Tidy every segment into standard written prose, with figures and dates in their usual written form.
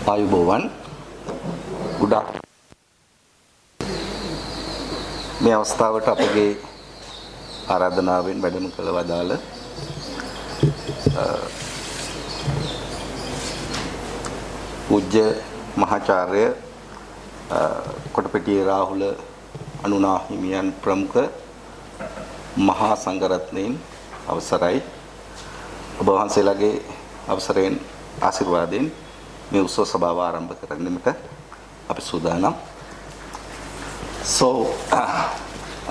ආයුබෝවන් ගුඩා මේ අවස්ථාවට අපගේ ආරාධනාවෙන් වැඩම කළ වදාළ පූජ්‍ය මහාචාර්ය කොටපිටියේ රාහුල අනුනා හිමියන් ප්‍රමුඛ මහා සංඝරත්නයන් අවසරයි ඔබ වහන්සේලාගේ අවසරයෙන් ආශිර්වාදයෙන් මේ උත්සව සභාව ආරම්භ කරන්නට අපි සූදානම්. So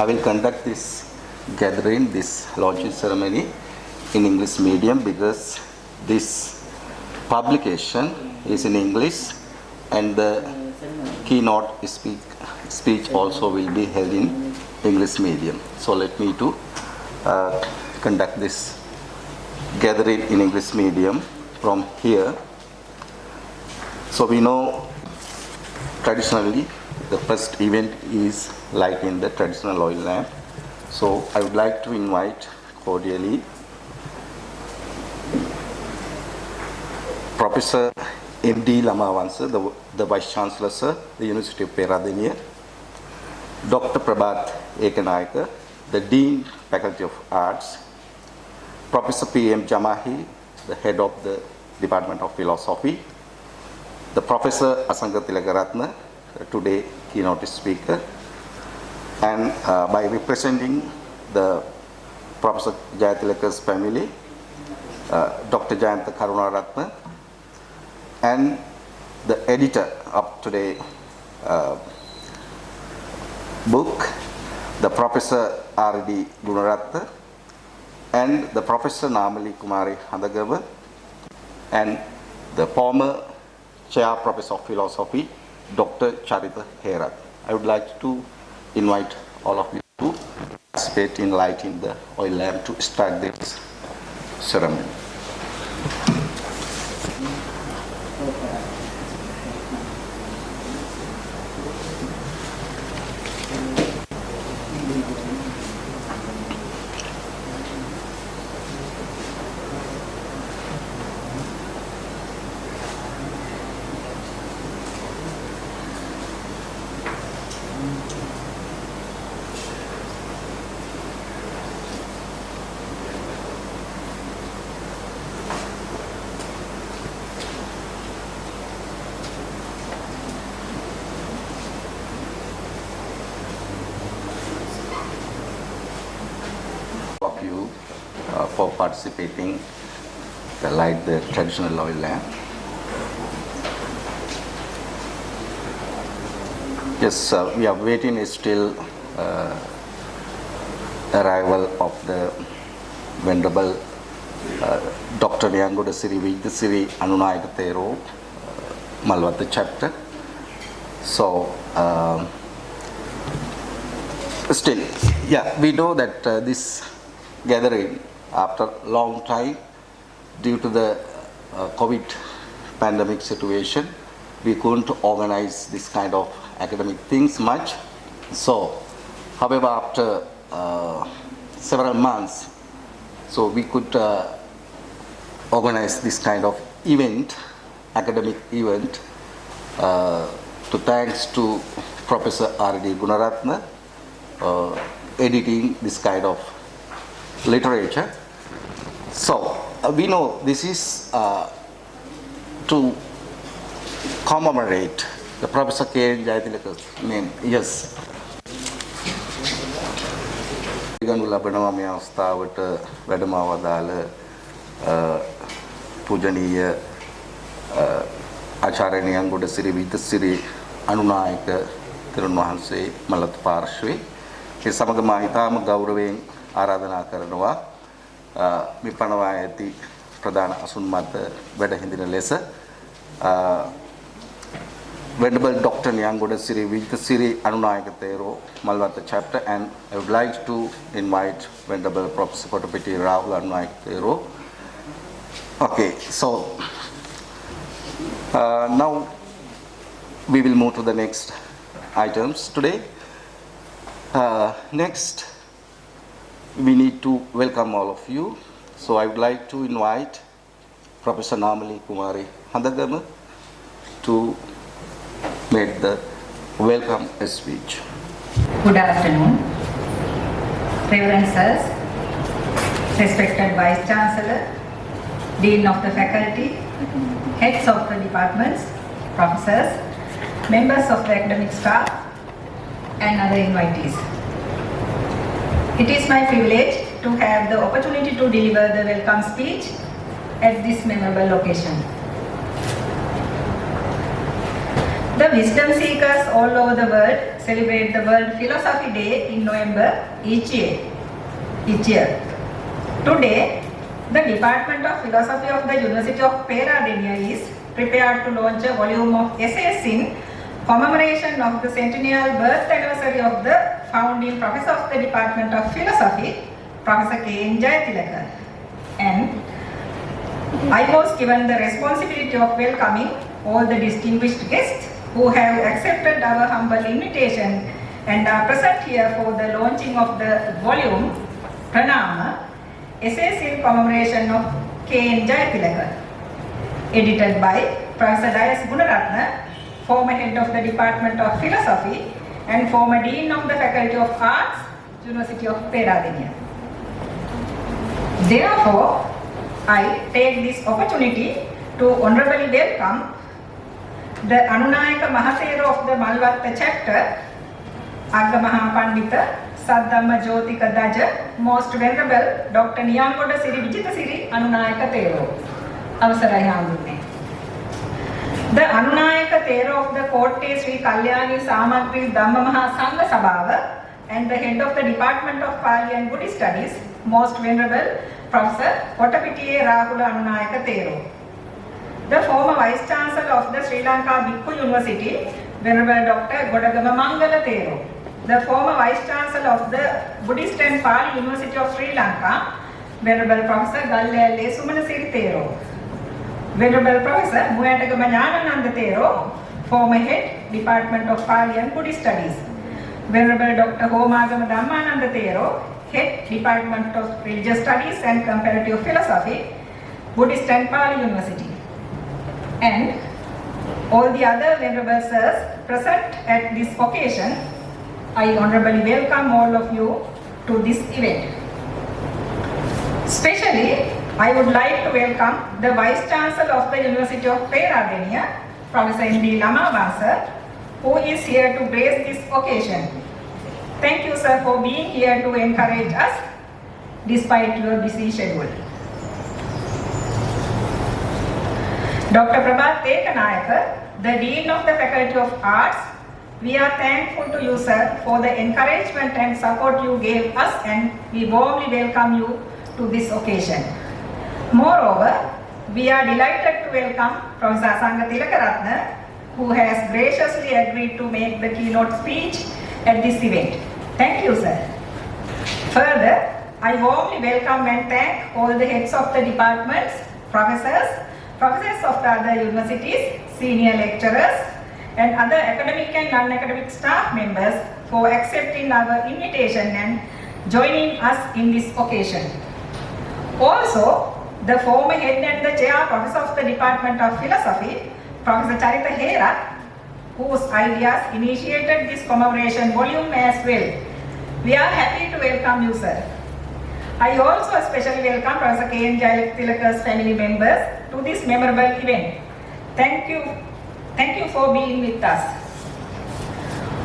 I will conduct this gathering, this launching ceremony in English medium because this publication is in English and the keynote speech also will be held in English medium. So let me to conduct this gathering in English medium from here. So we know traditionally the first event is lighting the traditional oil lamp. So I would like to invite cordially Professor M.D. Lamawansa, the Vice Chancellor, Sir, the University of Peradeniya, Dr. Prabhat Ekanayaka, the Dean, Faculty of Arts, Professor P.M. Jamahi, the Head of the Department of Philosophy, the Professor Asanga Tilagaratna, today keynote speaker, and by representing the Professor Jayatilaka's family, Dr. Jayanta Karunaratna, and the editor of today book, the Professor R.D. Gunaratna, and the Professor Namali Kumari Handagava, and the former Chair Professor of Philosophy, Dr. Charita Herat. I would like to invite all of you to participate in lighting the oil lamp to start this ceremony. Of you for participating to light the traditional oil lamp. Yes, we are waiting still arrival of the Venerable Dr. Nyangoda Siri Vidyasiri Anunayaka Thero, Malwatha chapter. So still, yeah, we know that this gathering after long time due to the COVID pandemic situation, we couldn't organize this kind of academic things much. So, however, after several months, so we could organize this kind of event, academic event, to thanks to Professor R.D. Gunaratna, editing this kind of literature. So we know this is to commemorate the Professor K. Jayatilaka's name. Yes. ගනු ලබනවා මේ අවස්ථාවට වැඩම අවදාළ පූජනීය ආචාර්ය නියංගොඩ සිරි විද්‍යසිරි අනුනායක තෙරුන් වහන්සේ මලත් පාර්ශ්වයේ ඒ සමග මා ඉතාම ගෞරවයෙන් ආරාධනා කරනවා මේ පනවා ඇති ප්‍රධාන අසුන් මත වැඩ හිඳින ලෙස Venerable Dr. Nyangoda Siri Vidyasiri Anunayaka Thero, Malwatha chapter, and I would like to invite Venerable Professor Kotapiti Rahul Anunayaka Thero. Okay, so now we will move to the next items today. Next, we need to welcome all of you. So I would like to invite Professor Namali Kumari Handagama to to make the welcome speech. Good afternoon, Reverend Sirs, respected Vice Chancellor, Dean of the Faculty, heads of the departments, professors, members of the academic staff, and other invitees. It is my privilege to have the opportunity to deliver the welcome speech at this memorable occasion. The wisdom seekers all over the world celebrate the World Philosophy Day in November each year. Today, the Department of Philosophy of the University of Peradeniya is prepared to launch a volume of essays in commemoration of the centennial birth anniversary of the founding professor of the Department of Philosophy, Professor K.N. Jayathilaka. And I was given the responsibility of welcoming all the distinguished guests who have accepted our humble invitation and are present here for the launching of the volume Pranama, Essays in Commemoration of K.N. Jayathilaka, edited by Professor Dayas Gunaratna, former head of the Department of Philosophy and former Dean of the Faculty of Arts, University of Peradeniya. Therefore, I take this opportunity to honorably welcome the Anunayaka Mahathero of the Malwatta chapter, Agga Maha Pandita Saddhamma Jyotika Daja, Most Venerable Dr. Niyangoda Siri Vijitha Siri Anunayaka Thero. Avasarai Hamdunne. The Anunayaka Thero of the Kotte Sri Kalyani Samagri Dhamma Maha Sangha Sabhava and the head of the Department of Pali and Buddhist Studies, Most Venerable Professor Kottapitiya Rahula Anunayaka Thero. The former Vice Chancellor of the Sri Lanka Bhikkhu University, Venerable Dr. Godagama Mangala Thero. The former Vice Chancellor of the Buddhist and Pali University of Sri Lanka, Venerable Professor Galle Sumanasiri Thero. Venerable Professor Muyatagama Jnanananda Thero, former head, Department of Pali and Buddhist Studies. Venerable Dr. Homagama Dhammananda Thero, head, Department of Religious Studies and Comparative Philosophy, Buddhist and Pali University. And all the other venerable sirs present at this occasion, I honorably welcome all of you to this event. Especially, I would like to welcome the Vice Chancellor of the University of Peradeniya, Professor M.D. Lamawasa, who is here to grace this occasion. Thank you, sir, for being here to encourage us despite your busy schedule. Dr. Prabhat Tekanayaka, the Dean of the Faculty of Arts, we are thankful to you, sir, for the encouragement and support you gave us, and we warmly welcome you to this occasion. Moreover, we are delighted to welcome Professor Asanga Tilakaratna, who has graciously agreed to make the keynote speech at this event. Thank you, sir. Further, I warmly welcome and thank all the heads of the departments, professors of the other universities, senior lecturers, and other academic and non-academic staff members for accepting our invitation and joining us in this occasion. Also, the former head and the chair professor of the Department of Philosophy, Professor Charita Hera, whose ideas initiated this commemoration volume as well. We are happy to welcome you, sir. I also especially welcome Professor K.N. Jayathilaka's family members to this memorable event. Thank you for being with us.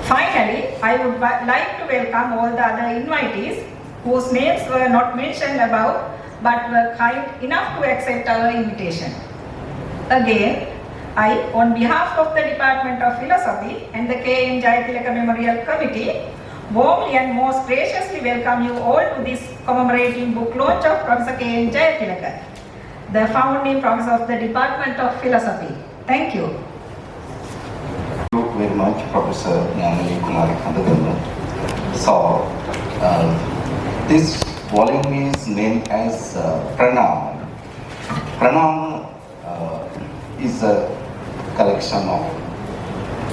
Finally, I would like to welcome all the other invitees whose names were not mentioned above but were kind enough to accept our invitation. Again, I, on behalf of the Department of Philosophy and the K.N. Jayathilaka Memorial Committee, warmly and most graciously welcome you all to this commemorating book launch of Professor K.N. Jayathilaka, the founding professor of the Department of Philosophy. Thank you. Thank you very much, Professor Nyamali Kumari Kandagama. So, this volume is named as Pranama. Pranama is a collection of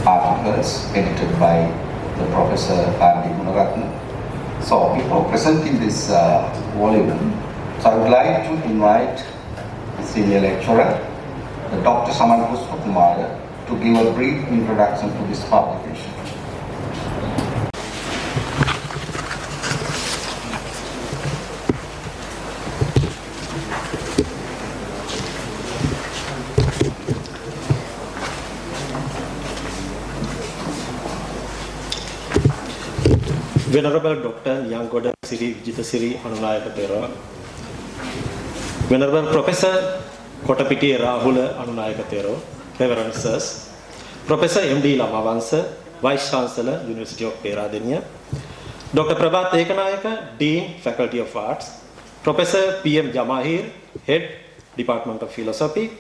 articles edited by the Professor R.D. Gunaratna. So, before presenting this volume, so I would like to invite the senior lecturer, Dr. Saman Pushpakumara, to to give a brief introduction to this publication. Venerable Dr. Yangoda Siri Vijitasiri Anunayaka Thero, Venerable Professor Kotapiti Rahula Anunayaka Thero, Reverend Sirs, Professor M.D. Lamavansa, Vice Chancellor, University of Peradeniya, Dr. Prabhat Ekanayaka, Dean, Faculty of Arts, Professor P.M. Jamahir, Head, Department of Philosophy,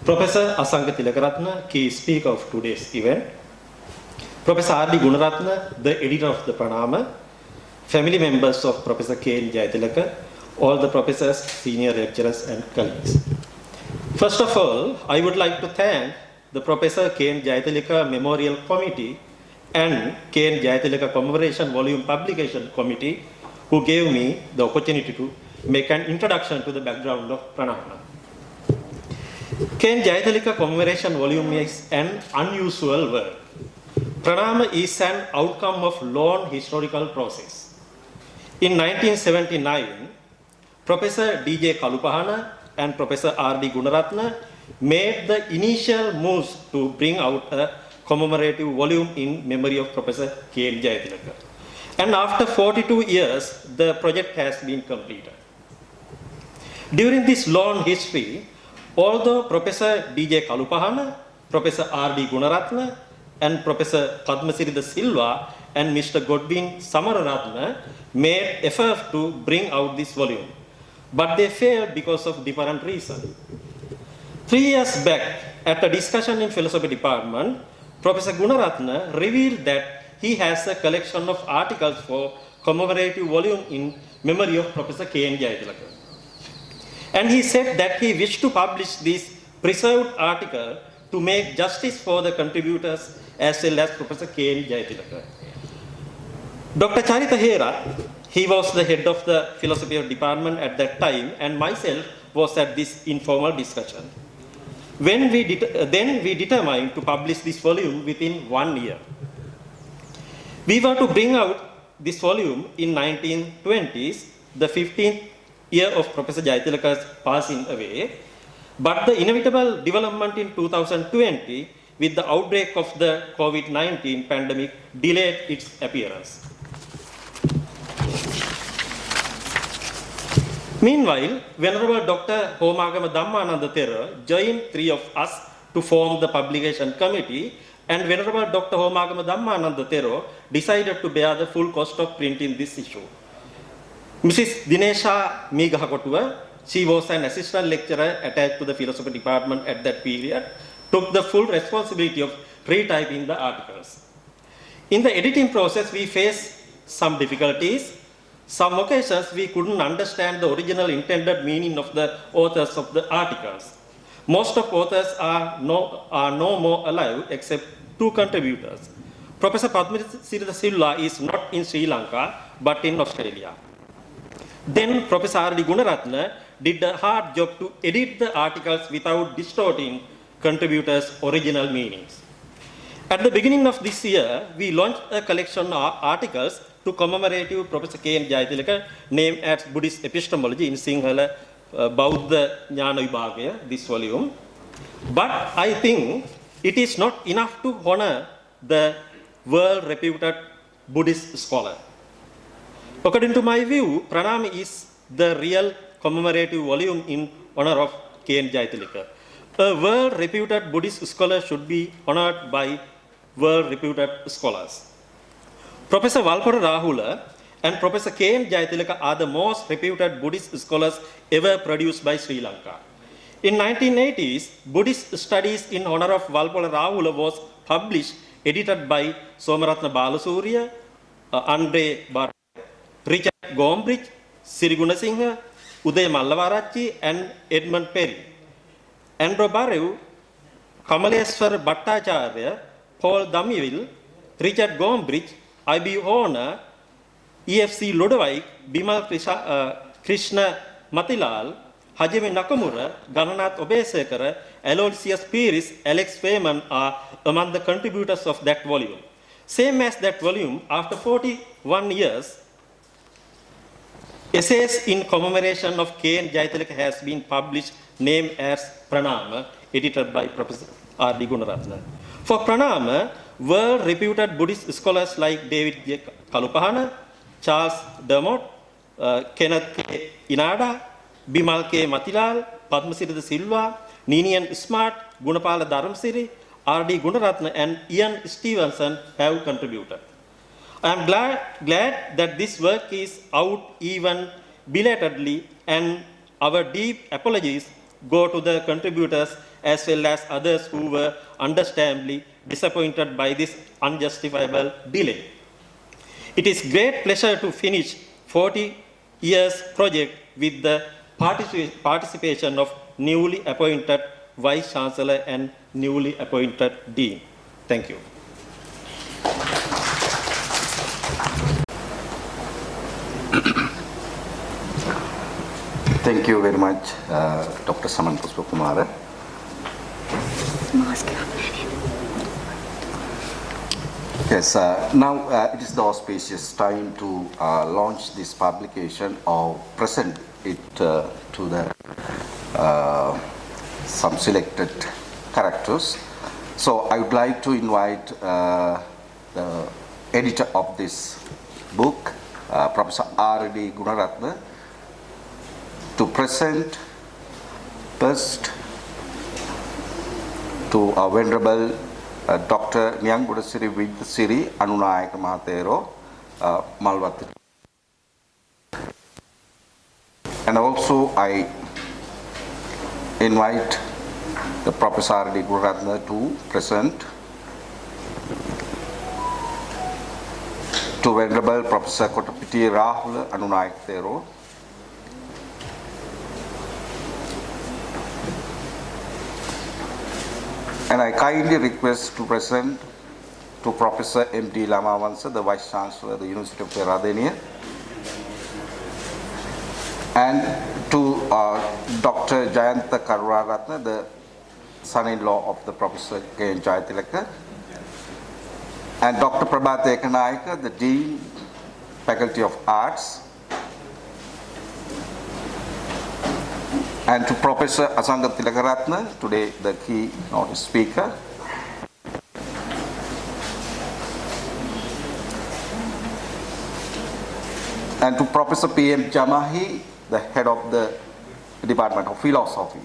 Professor Asanga Tilakaratna, key speaker of today's event, Professor R.D. Gunaratna, the editor of the Pranama, family members of Professor K.N. Jayatilaka, all the professors, senior lecturers and colleagues. First of all, I would like to thank the Professor K.N. Jayatilaka Memorial Committee and K.N. Jayatilaka Commemoration Volume Publication Committee who gave me the opportunity to make an introduction to the background of Pranama. K.N. Jayatilaka Commemoration Volume is an unusual work. Pranama is an outcome of long historical process. In 1979, Professor D.J. Kalupahana and Professor R.D. Gunaratna made the initial moves to bring out a commemorative volume in memory of Professor K.N. Jayatilaka. And after 42 years, the project has been completed. During this long history, although Professor D.J. Kalupahana, Professor R.D. Gunaratna, and Professor Padmasiri Da Silva and Mr. Godwin Samararatna made effort to bring out this volume, but they failed because of different reasons. 3 years back, at a discussion in philosophy department, Professor Gunaratna revealed that he has a collection of articles for commemorative volume in memory of Professor K.N. Jayatilaka. And he said that he wished to publish this preserved article to make justice for the contributors as well as Professor K.N. Jayatilaka. Dr. Charita Hera, he was the head of the philosophy department at that time, and myself was at this informal discussion. Then we determined to publish this volume within 1 year. We were to bring out this volume in 1920s, the 15th year of Professor Jayatilaka's passing away, but the inevitable development in 2020 with the outbreak of the COVID-19 pandemic delayed its appearance. Meanwhile, Venerable Dr. Homagama Dhammananda Thera joined 3 of us to form the publication committee, and Venerable Dr. Homagama Dhammananda Thera decided to bear the full cost of printing this issue. Mrs. Dinesha Megahakotua, she was an assistant lecturer attached to the philosophy department at that period, took the full responsibility of retyping the articles. In the editing process, we faced some difficulties. Some occasions, we couldn't understand the original intended meaning of the authors of the articles. Most of authors are no more alive except 2 contributors. Professor Padmasiri Da Silva is not in Sri Lanka, but in Australia. Then Professor R.D. Gunaratna did a hard job to edit the articles without distorting contributors' original meanings. At the beginning of this year, we launched a collection of articles to commemorate Professor K.N. Jayatilaka, named as Buddhist Epistemology in Sinhala Bauddha Jnana Vibhagaya, this volume. But I think it is not enough to honor the world-reputed Buddhist scholar. According to my view, Pranama is the real commemorative volume in honor of K.N. Jayatilaka. A world-reputed Buddhist scholar should be honored by world-reputed scholars. Professor Walpora Rahula and Professor K.N. Jayatilaka are the most reputed Buddhist scholars ever produced by Sri Lanka. In 1980s, Buddhist Studies in honor of Walpora Rahula was published, edited by Somaratna Balasurya, Andre Bar, Richard Gombrich, Siriguna Singha, Uday Mallavarachi, and Edmund Perry. Andrew Barev, Kamaleswar Bhattacharya, Paul Damiville, Richard Gombrich, I.B. Horner, E.F.C. Lodewijk, Bimal Krishna Matilal, Hajime Nakamura, Gananath Obesekara, Aloysius Pieris, Alex Feynman are among the contributors of that volume. Same as that volume, after 41 years, essays in commemoration of K.N. Jayatilaka has been published, named as Pranama, edited by Professor R.D. Gunaratna. For Pranama, world-reputed Buddhist scholars like David J. Kalupahana, Charles Dermot, Kenneth K. Inada, Bimal K. Matilal, Padmasiri De Silva, Ninian Smart, Gunapala Dharamsiri, R.D. Gunaratna, and Ian Stevenson have contributed. I am glad that this work is out even belatedly, and our deep apologies go to the contributors as well as others who were understandably disappointed by this unjustifiable delay. It is great pleasure to finish 40 years project with the participation of newly appointed Vice Chancellor and newly appointed Dean. Thank you. Thank you very much, Dr. Saman Pushpakumara. Yes, now it is the auspicious time to launch this publication or present it to the some selected characters. So I would like to invite the editor of this book, Professor R.D. Gunaratna, to present first to our Venerable Dr. Nyangudasiri Vidyasiri Anunayaka Mahathero Malwath. And also I invite the Professor R.D. Gunaratna to present to Venerable Professor Kotapiti Rahul Anunayaka Thero. And I kindly request to present to Professor M.D. Lamavansa, the Vice Chancellor of the University of Peradeniya, and to Dr. Jayantha Karunaratne, the son-in-law of the Professor K.N. Jayatilaka, and Dr. Prabhat Ekanayaka, the Dean, Faculty of Arts, and to Professor Asanga Tilakaratne, today the keynote speaker, and to Professor P.M. Jamahi, the head of the Department of Philosophy.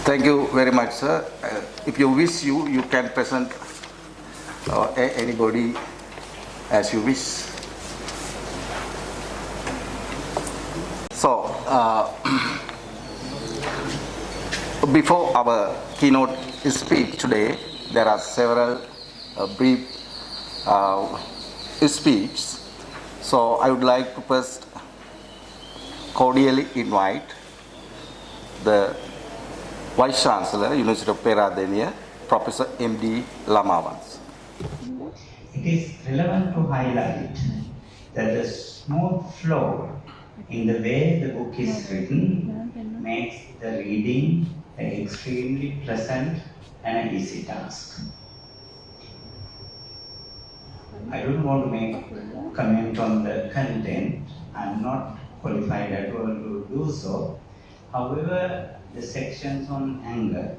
Thank you very much, sir. If you wish, you can present anybody as you wish. So, before our keynote speech today, there are several brief speeches. So, I would like to first cordially invite the Vice Chancellor, University of Peradeniya, Professor M.D. Lamavansa. It is relevant to highlight that the smooth flow in the way the book is written makes the reading an extremely pleasant and an easy task. I don't want to make comment on the content. I'm not qualified at all to do so. However, the sections on anger,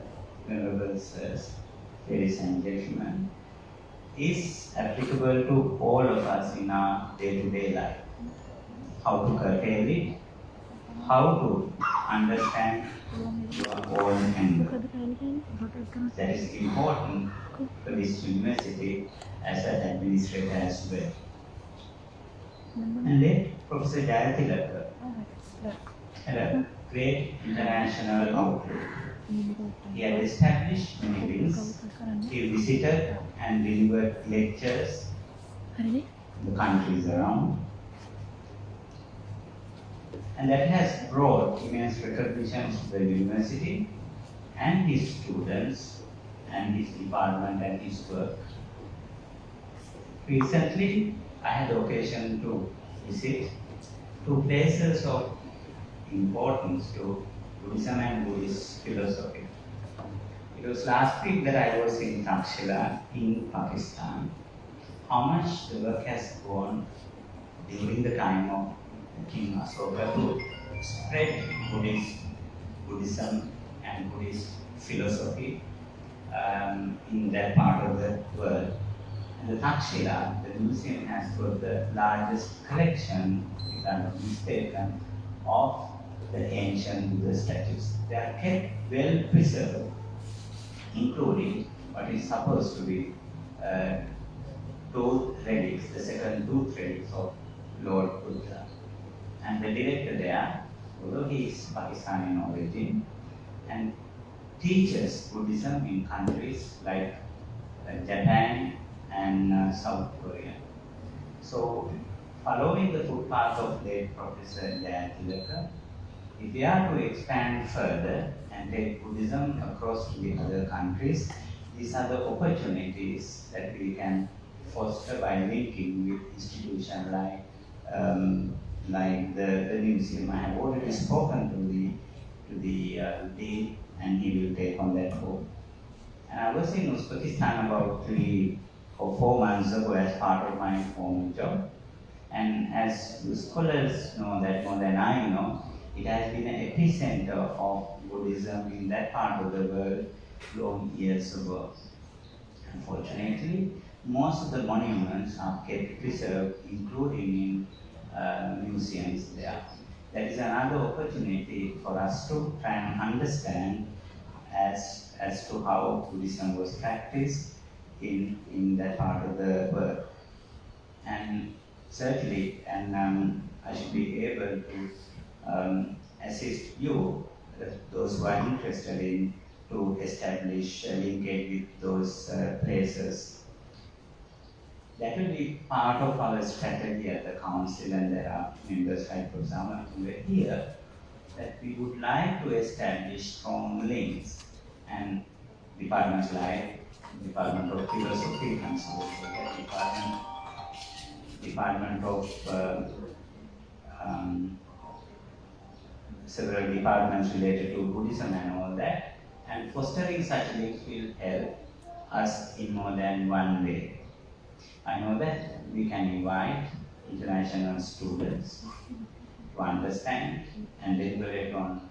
Venerable Sirs, ladies and gentlemen, is applicable to all of us in our day-to-day life. How to curtail it, how to understand your own anger. That is important for this university as an administrator as well. And then Professor Jayatilaka had a great international outlook. He had established many things. He visited and delivered lectures the countries around. And that has brought immense recognition to the university and his students and his department and his work. Recently, I had the occasion to visit two places of importance to Buddhism and Buddhist philosophy. It was last week that I was in Takshila in Pakistan. How much the work has gone during the time of King Asoka to spread Buddhism and Buddhist philosophy in that part of the world. And the Takshila, the museum, has got the largest collection, if I'm not mistaken, of the ancient Buddha statues. They are kept well preserved, including what is supposed to be tooth relics, the second tooth relics of Lord Buddha. And the director there, although he is Pakistani in origin, and teaches Buddhism in countries like Japan and South Korea. So, following the footpath of late Professor Jayatilaka, if we are to expand further and take Buddhism across to the other countries, these are the opportunities that we can foster by linking with institutions like the museum. I have already spoken to the dean, and he will take on that role. And I was in Uzbekistan about 3 or 4 months ago as part of my former job. And as the scholars know that more than I know, it has been an epicenter of Buddhism in that part of the world long years ago. Unfortunately, most of the monuments are kept preserved, including in museums there. That is another opportunity for us to try and understand as to how Buddhism was practiced in that part of the world. And certainly, and I should be able to assist you, those who are interested in, to establish a linkage with those places. That will be part of our strategy at the council, and there are members like Professor Amatunga here, that we would like to establish strong links, and departments like Department of Philosophy, Department of several departments related to Buddhism and all that, and fostering such links will help us in more than one way. I know that we can invite international students to understand and deliberate on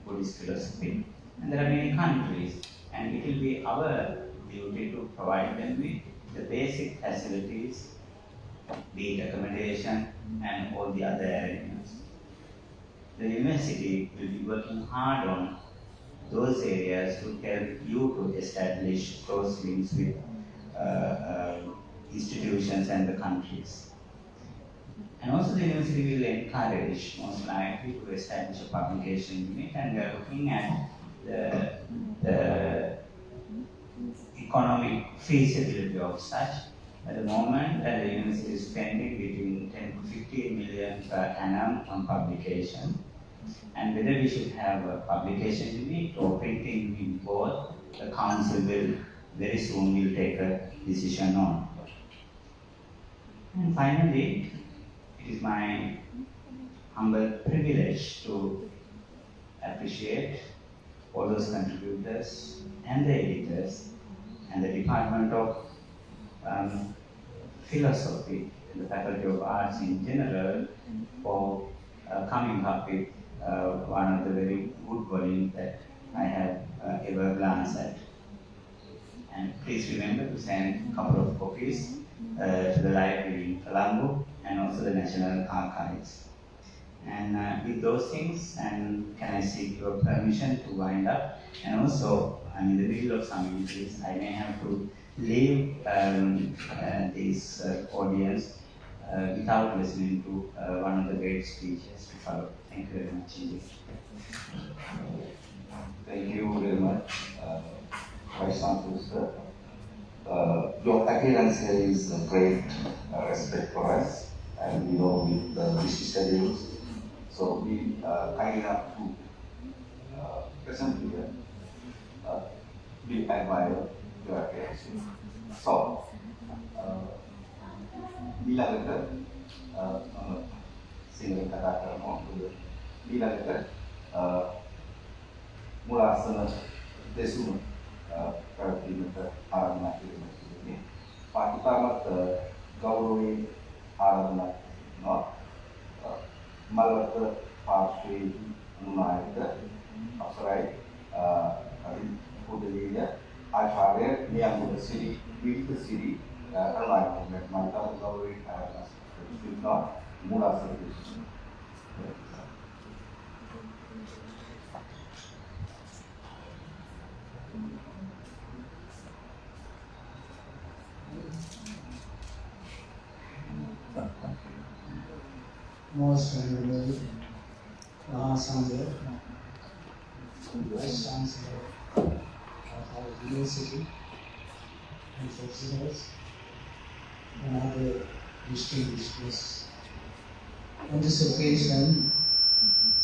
Buddhist philosophy. And there are many countries, and it will be our duty to provide them with the basic facilities, be it accommodation and all the other arrangements. The university will be working hard on those areas to help you to establish close links with institutions and the countries. And also the university will encourage, most likely, to establish a publication unit, and we are looking at the economic feasibility of such. At the moment, the university is spending between 10 to 15 million per annum on publication. And whether we should have a publication unit or printing in both, the council will very soon will take a decision on. And finally, it is my humble privilege to appreciate all those contributors and the editors and the Department of Philosophy and the Faculty of Arts in general for coming up with one of the very good volumes that I have ever glanced at. And please remember to send a couple of copies to the library in Colombo and also the National Archives. And with those things, and can I seek your permission to wind up? And also, I'm in the middle of some interviews. I may have to leave this audience without listening to one of the great speeches to follow. Thank you very much indeed. Thank you very much, Vice Chancellor, sir. your appearance here is a great respect for us, and you know with the busy schedules, so we kind enough to present here. We admire your appearance. So, ඊළඟට සිංහල කතා කරනවා. ඊළඟට මුලාසන දෙසුම පැවැත්වීමට ආරාධනා කිරීමට සිදුවේ. පාටිකාමත් ගෞරවයෙන් ආරාධනා කරනවා. මල්වත්ත පාර්ශ්වයේ නායක අපසරයි පොඩිලිය ආචාර්ය නියමුද සිරි විවිධ සිරි කරුණාකරන මන්තර ගෞරවයෙන් ආරාධනා කරනවා. මුලාසන දෙසුම Most Honorable Mahasangha, Vice Chancellor of our University, and professors, and other distinguished guests. On this occasion,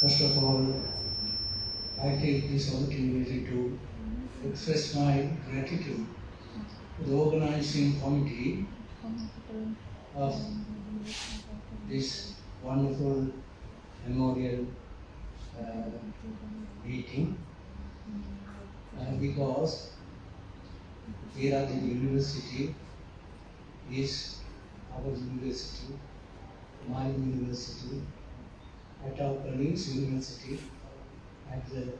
first of all, I take this opportunity to express my gratitude to the organizing committee of this wonderful memorial meeting because Peradeniya University is our university, my university, at our colleagues' university at the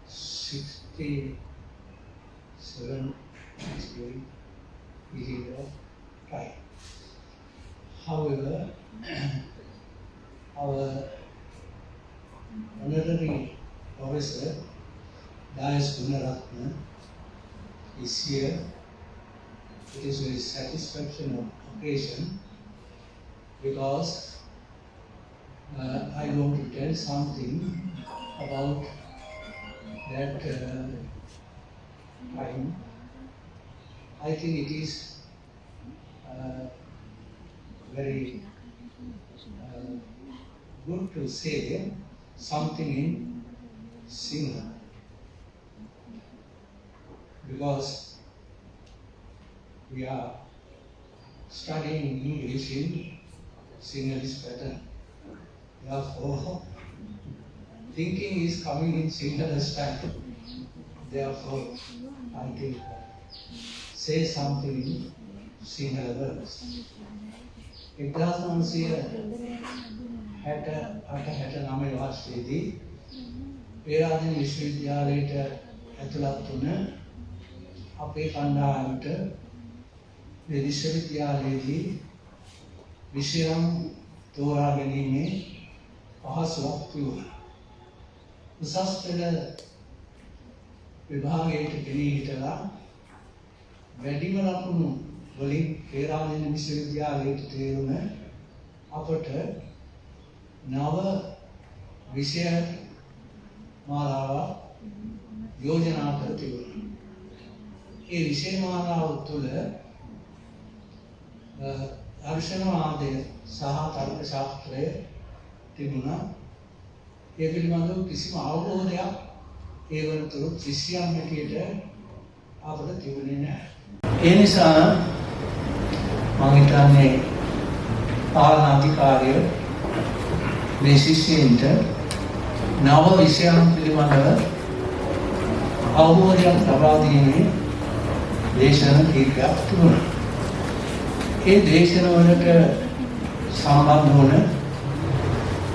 67 period of time. However, our honorary professor, Dayas Gunaratna, is here. It is very satisfaction occasion because I want to tell something about that time. I think it is very good to say something in Sinhala because we are studying English in Sinhalese pattern. Therefore, thinking is coming in Sinhala style. Therefore, I think say something in Sinhala words. 1969 වර්ෂයේදී Peradeniya විශ්වවිද්‍යාලයට ඇතුළත් වුණ අපේ කණ්ඩායමට මේ විශ්වවිද්‍යාලයේදී විෂයන් තෝරා ගැනීමේ පහසුවක් තිබුණා. උසස් පෙළ විභාගයට ගෙනී හිටලා වැඩිම ලකුණු වලින් පේරාදෙණිය විශ්වවිද්‍යාලයට තේරුණ අපට නව විෂය මාලාවක් යෝජනා කර තිබුණා. ඒ විෂය මාලාව තුළ දර්ශනවාදය සහ තර්ක ශාස්ත්‍රය තිබුණා. ඒ පිළිබඳව කිසිම අවබෝධයක් ඒ වනතුරු ශිෂ්‍යයන් හැටියට අපට තිබුණේ නැහැ. ඒ නිසා මම හිතන්නේ පාලන අධිකාරිය මේ ශිෂ්‍යයින්ට නව විෂයන් පිළිබඳව අවබෝධයක් ලබා දීමේ දේශන කීපයක් තිබුණා. ඒ දේශනවලට සම්බන්ධ වන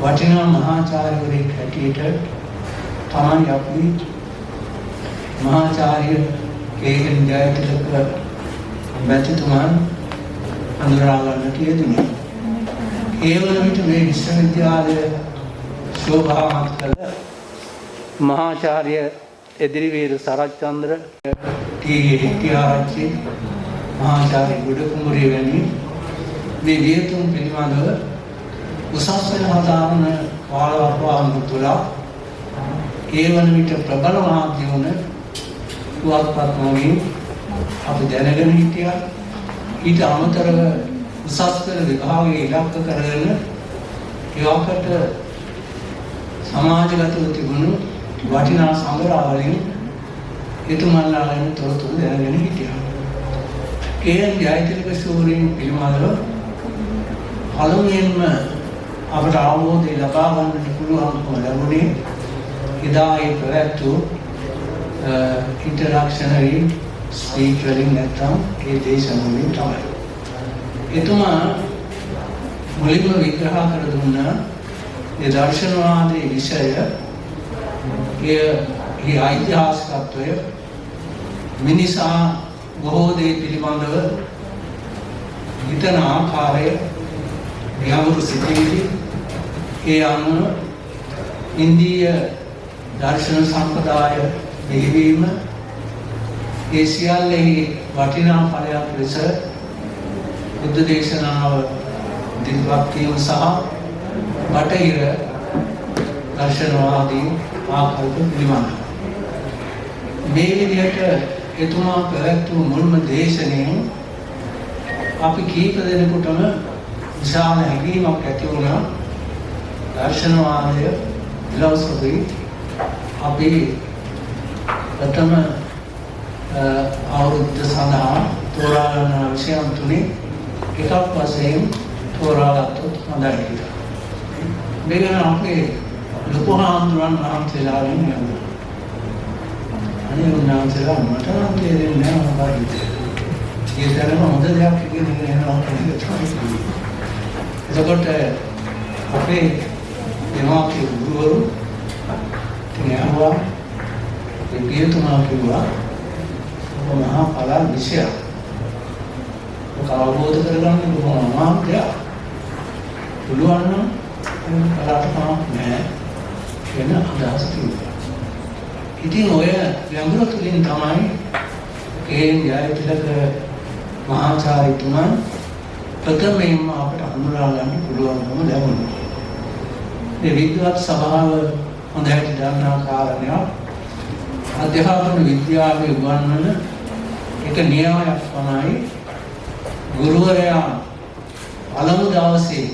වටිනා මහාචාර්යවරයෙක් හැටියට තමයි අපි මහාචාර්ය කේකන් ජයතිලක මැතිතුමන් හඳුනා ගන්නට යෙදුණා. ඒ වන විට මේ විශ්වවිද්‍යාලය ශෝභාමත් කළ මහාචාර්ය එදිරිවීර සරච්චන්ද්‍ර ටී.ආරච්චි මහාචාර්ය ගුඩකුමරිය වැනි මේ වියතුන් පිළිබඳව උසස් පෙළ හදාරන කාලවකවානුව තුළ ඒ වන විට ප්‍රබල මාධ්‍ය වන පුවත්පත් මගින් අපි දැනගෙන හිටියා. ඊට අමතරව උසස් පෙළ විභාගයේ ඉලක්ක කරගෙන ඒවකට සමාජගතව තිබුණු වටිනා සංග්‍රහවලින් එතුමන්ලා ගැන තොරතුරු දැනගෙන හිටියා. කේ.එන්. ජයතිලක ශූරීන් පිළිබඳව පළමුවෙන්ම අපට අවබෝධය ලබා ගන්නට පුළුවන්කම ලැබුණේ එදා ඒ පැවැත්වූ ඉන්ටරැක්ෂනරි ස්පීච් වලින් නැත්නම් ඒ දේශනාවලින් තමයි. එතුමා මුලින්ම විග්‍රහ කර දුන්නා ඒ දර්ශනවාදී විෂය ඒ ඓතිහාසිකත්වය මිනිසා බොහෝ දේ පිළිබඳව හිතන ආකාරය ගැඹුරු සිතිවිලි ඒ අනුව ඉන්දීය දර්ශන සම්ප්‍රදාය බිහිවීම ඒ සියල්ලෙහි වටිනා ඵලයක් ලෙස බුද්ධ දේශනාව ඉදිරිපත් කිරීම සහ බටහිර දර්ශනවාදී ආකල්ප පිළිබඳව මේ විදිහට එතුමා පැවැත්වූ මුල්ම දේශනයෙන් අපි කීප දෙනෙකුටම විශාල හැඟීමක් ඇති වුණා. දර්ශනවාදය ෆිලොසොෆි අපි ප්‍රථම අවුරුද්ද සඳහා තෝරාගන්න විෂයන් තුනේ එකක් වශයෙන් තෝරාගත්තොත් හොඳයි කියලා. මේක අපේ ලොකු හාමුදුරන් වහන්සේලාගෙන් යනවා. අනේ උන්වහන්සේලා මට නම් තේරෙන්නේ නැහැ මොකක්ද. ඒ තරම හොඳ දෙයක් ඉගෙන ගන්නවා කියන එක තමයි. එතකොට අපේ දෙමාපිය ගුරුවරු තියනවා ඒ පියතුමා කිව්වා ඔබ මහා පළල් විෂයක්. ඔක අවබෝධ කරගන්න බොහොම අමාරුයි. පුළුවන් නම් කලාත්මක නෑ වෙන අදහස් කිව්වා. ඉතින් ඔය ගැඹුරු තුලින් තමයි කේ.එන්. ජයතිලක මහාචාර්යතුමා ප්‍රථමයෙන්ම අපට හඳුනා ගන්න පුළුවන්කම ලැබුණා. මේ විද්වත් සභාව හොඳට දන්නා කාරණයක් අධ්‍යාපන විද්‍යාවේ උගන්වන එක නියමයක් තමයි ගුරුවරයා පළමු දවසේ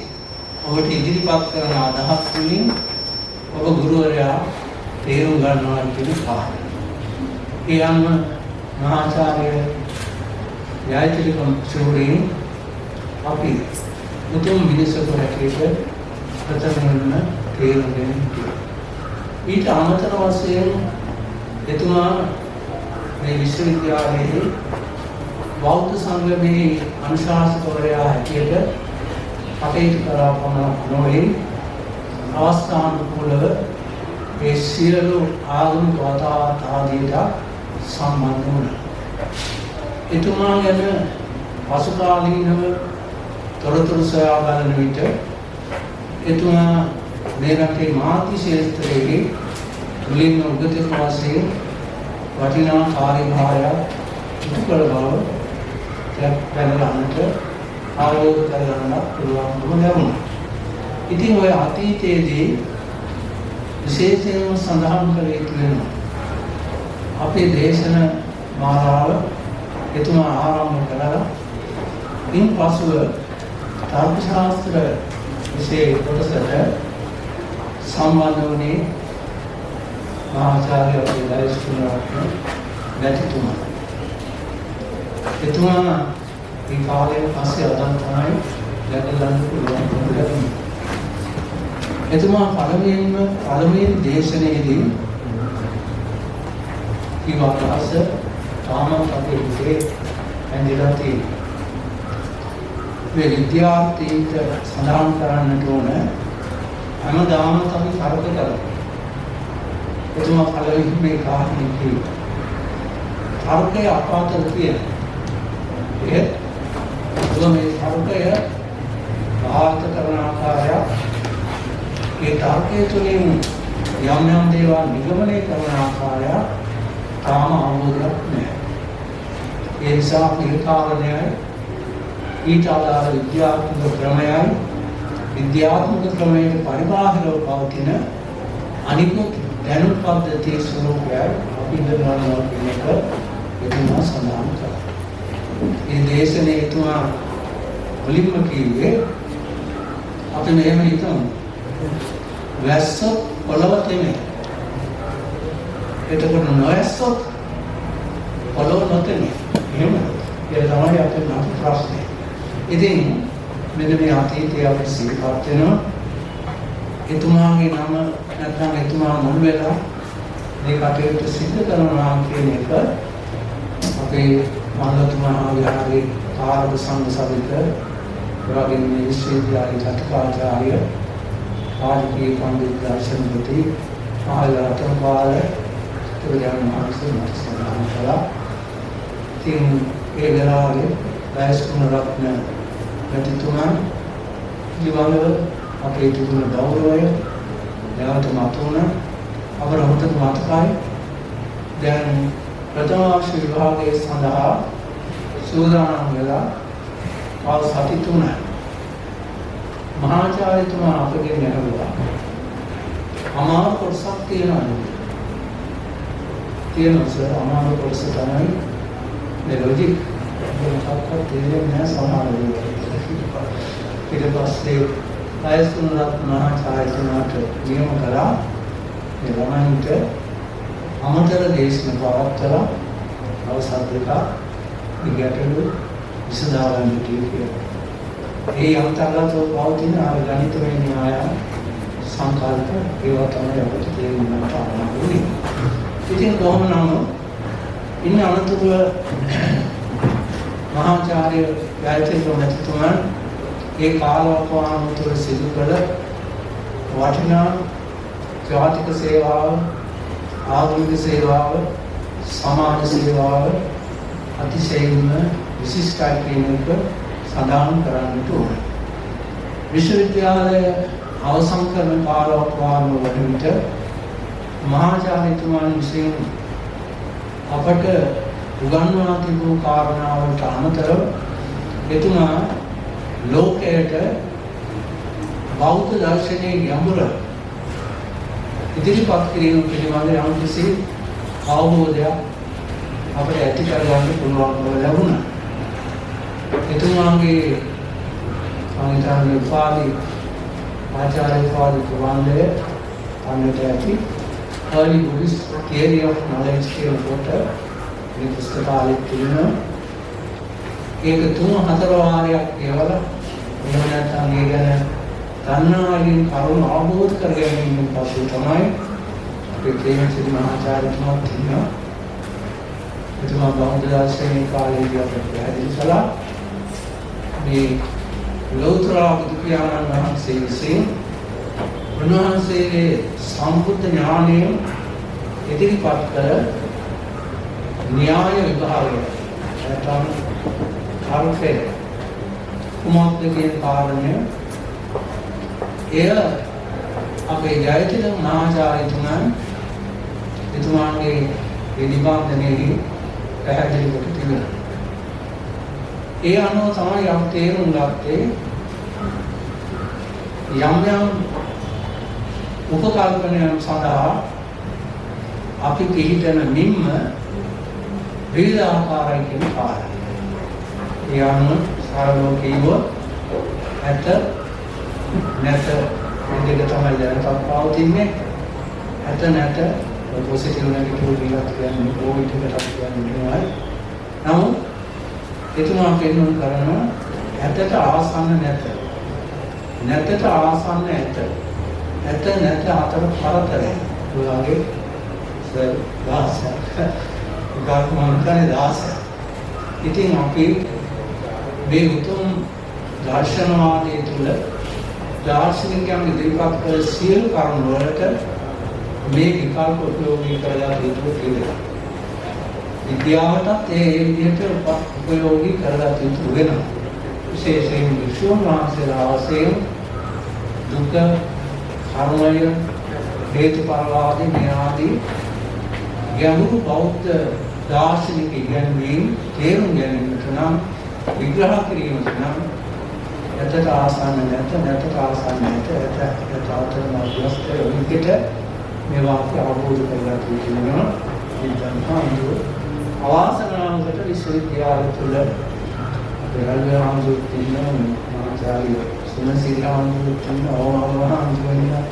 ඔබට ඉදිරිපත් කරන අදහස් වලින් ඔබ ගුරුවරයා තේරුම් ගන්නවා කියන කාරණය. ඒ අනුව මහාචාර්ය ජයතිලක ශූරීන් අපි මුතුන් මිනිසෙකු හැටියට ප්‍රථමයෙන්ම තේරුම් ගෙන සිටියා. ඊට අමතර වශයෙන් එතුමා මේ විශ්වවිද්‍යාලයේ බෞද්ධ සංගමයේ අනුශාසකවරයා හැටියට කටයුතු කරා පමණක් නොවේ අවස්ථානුකූලව ඒ සියලු ආගමික වතාවත් ආදීට සම්බන්ධ වුණා. එතුමා ගැන පසුකාලීනව තොරතුරු සොයා බලන විට එතුමා මේ රටේ මාධ්‍ය ක්ෂේත්‍රයේ මුලින්ම උගතෙක් වශයෙන් වටිනා කාර්යභාරයක් ඉටු කළ බව දැනගන්නට ආරෝධ කරගන්නත් පුළුවන්කම ලැබුණා. ඉතින් ඔය අතීතයේදී විශේෂයෙන්ම සඳහන් කළ යුතු වෙනවා. අපේ දේශන මාලාව එතුමා ආරම්භ කළා. ඉන් පසුව තර්ක ශාස්ත්‍ර විෂය කොටසට සම්බන්ධ වුණේ මහාචාර්ය අපේ දෛස්කුණරත්න නැතිතුමා. එතුමා මේ කාලයෙන් පස්සේ අදන් තමයි ලැබෙන්න පුළුවන් ලැබුණේ. එතුමා පළමුවෙන් දේශනාවේදී කිව්වා අහස තාමත් අපේ ඉතේ ඇඳිලා තියෙනවා. මේ විද්‍යාර්ථීන්ට සඳහන් කරන්නට ඕන හැමදාම අපි තර්ක කරනවා. එතුමා පළවෙනි මේ කාරණේ කිව්වා. තර්කය අපාතල තියෙනවා. ඒ මේ තර්කය භාවිත කරන ආකාරය ඒ තර්කයේ තුලින් යම් යම් දේවල් නිගමනය කරන ආකාරය තාම අවබෝධයක් නැහැ. ඒ නිසා මේ කාරණයයි ඊට අදාළ විද්‍යාත්මක ක්‍රමයයි විද්‍යාත්මක ක්‍රමයට පරිබාහිරව පවතින අනිකුත් දැනුම් පද්ධතියේ ස්වરૂපයයි අපි ඉගෙන ගන්නවා කියන එක එතුමා සඳහන් කළා. මේ දේශනේ එතුමා මුලින්ම කිව්වේ අපි මෙහෙම හිතමු. වැස්සොත් පොළව තෙමේ. එතකොට නොවැස්සොත් පොළව නොතෙමේ. එහෙම. ඒ තමයි අපේ නතු ප්‍රශ්නේ. ඉතින් මෙන්න මේ අතීතයේ අපි සිහිපත් වෙනවා. එතුමාගේ නම නැත්නම් එතුමා මුල් වෙලා මේ කටයුතු සිදු කරනවා කියන එක අපේ මහතුමා විහාරයේ කාර්ය සංඝ සභික රාගින් විශ්වවිද්‍යාලයේ කටපාඩාරිය ආජීවී පඬිත් දර්ශනපති ආයතන පාල තුරයන් මහන්සිය මතසනා කළා. ඉතින් ඒ වෙලාවේ වයස්කුණ රත්න ප්‍රතිතුමන් ජීවනව අපේ තිබුණ ගෞරවය නැවත මතුවන අපර හොඳට මතකයි. දැන් ප්‍රථම වර්ෂ විභාගයේ සඳහා සූදානම් වෙලා ආව සති 3 මහාචාර්යතුමා අපගෙන් ඇහුවා අමාරු කොටසක් තියෙනවා සර්. අමාරු කොටස තමයි මේ ලොජික් මොකක්ද තේරෙන්නේ නැහැ සමහර වෙලාවට. ඊට පස්සේ ආයස්තුනරත් මහාචාර්යතුමාට නියම කළා මේ ළමයින්ට අමතර දේශන පවත්වලා අවසන් දෙක ඉගෙනගන්න විසඳා ගන්න කියලා. ඒ අන්තර්ගතව පවතින ආර ගණිතමය න්‍යාය සංකල්ප ඒවා තමයි අපිට තේරුම් ගන්න ඕනේ. ඉතින් කොහොම නමුත් ඉන්න අනතුරුව මහාචාර්ය ගායත්‍රි මහත්මයා ඒ කාලවකවානුව තුළ සිදු කළ වටිනා ජාතික සේවාව, ආගමික සේවාව, සමාජ සේවාව අතිශයින්ම විශිෂ්ටයි කියන එක සඳහන් කරන්නට ඕනේ. විශ්වවිද්‍යාලය අවසන් කරන කාලවකවානුව වන විට මහාචාර්යතුමන් විසින් අපට උගන්වා තිබූ කාරණාවලට අමතරව එතුමා ලෝකයට බෞද්ධ දර්ශනයේ ගැඹුර ඉදිරිපත් කිරීම පිළිබඳ යම්කිසි අවබෝධයක් අපට ඇති කරගන්න පුළුවන්කම ලැබුණා. එතුමාගේ සංවිධානයේ උපාධි ආචාර්ය උපාධි ප්‍රබන්ධය අන්නට ඇති early Buddhist theory of knowledge කියන කොට මේ පුස්තකාලයේ තියෙනවා. ඒක 3-4 වාරයක් කියවලා එහෙම නැත්නම් ඒ ගැන දන්නාලින් කරුණ අවබෝධ කරගැනීමෙන් පස්සේ තමයි අපේ ප්‍රේමසිරි මහාචාර්යතුමා කියනවා එතුමා බෞද්ධ දර්ශනයේ කාලයේදී අපට පැහැදිලි කළා මේ ලෞතර බුදු පියාණන් වහන්සේ විසින් උන්වහන්සේගේ සම්බුද්ධ ඥානය ඉදිරිපත් කර න්‍යාය විභාගය නැත්නම් කාර්යය කුමක්ද කියන කාරණය එය අපේ ජයතිලක මහාචාර්යතුමන් එතුමාගේ ඒ නිබන්ධනයේ පැහැදිලි කොට තිබෙනවා. ඒ අනුව තමයි යම් තේරුම් ගත්තේ යම් උපකල්පනයන් සඳහා අපි පිළිතන නිම්ම විවිධ ආකාරයි කියන කාරණය. ඒ අනුව සරලව කිව්වොත් ඇත නැත මේ දෙක තමයි දැනටත් පවතින්නේ. ඇත නැත පොසිටිව් නෙගටිව් විලක් කියන්නේ පොයින්ට් එකට කියන්නේ. නමුත් එතුමා පෙන්වන කරනවා ඇතට ආසන්න නැත. නැතට ආසන්න ඇත. ඇත නැත අතර පරතරය. ඔයගේ සර් දාස ගාමන්කනේ දාස. ඉතින් අපි මේ උතුම් දර්ශනවාදයේ තුල දාර්ශනිකයන් ඉදිරිපත් කළ සියලු කරුණු වලට මේ විකල්ප උපයෝගී කරලා දීතු කියලා. විද්‍යාවටත් ඒ විදිහට උපයෝගී කරලා දීතු වෙනවා. විශේෂයෙන් විශ්වෝන් වහන්සේලා වශයෙන් දුක, කර්මය, හේතුඵලවාදී මේ ආදී ගැඹුරු බෞද්ධ දාර්ශනික ඉගැන්වීම් තේරුම් ගැනීමට නම් විග්‍රහ කිරීමට නම් ඇතට ආසන්න නැත, නැතට ආසන්න නැත, ඇත අතර මධ්‍යස්ථ විදිහට මේ වාක්‍ය අවබෝධ කරගන්න තියෙනවා. ඉතින් හඳු අවාසනාවකට විශ්වවිද්‍යාල තුළ පෙරළු හාමුදුරුවෝ ඉන්නවා මහාචාර්ය සුමසිරි හාමුදුරුවෝ ඉන්නවා ඕමම හාමුදුරුවෝ ඉන්නවා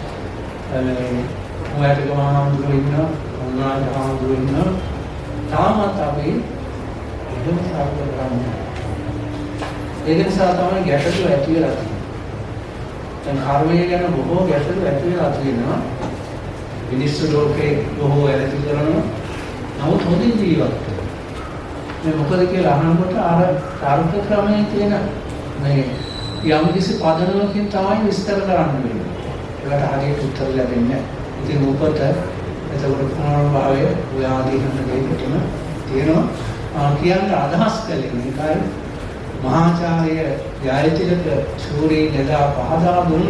මොහොතක හාමුදුරුවෝ ඉන්නවා උන්නාද හාමුදුරුවෝ ඉන්නවා තාමත් අපි ඉදම සාකච්ඡා කරන්නේ ඒක නිසා තමයි ගැටලු ඇති වෙලා තියෙන්නේ. දැන් කර්මය ගැන බොහෝ ගැටලු ඇති වෙලා තියෙනවා. මිනිස්සු ලෝකේ බොහෝ ඇති කරනවා. නමුත් හොඳින් ජීවත් වෙනවා. මේ මොකද කියලා අහනකොට අර තර්ක ක්‍රමයේ තියෙන මේ යම් කිසි පදනමකින් තමයි විස්තර කරන්න වෙන්නේ. ඒකට හරියට උත්තර ලැබෙන්නේ නැහැ. ඉතින් උපත එතකොට පුනර්භවය ඔය ආදී කරන දෙයකටම තියෙනවා. කියන්න අදහස් කළේ මේකයි මහාචාර්ය ජයතිලක සූරී නදා පහදා දුන්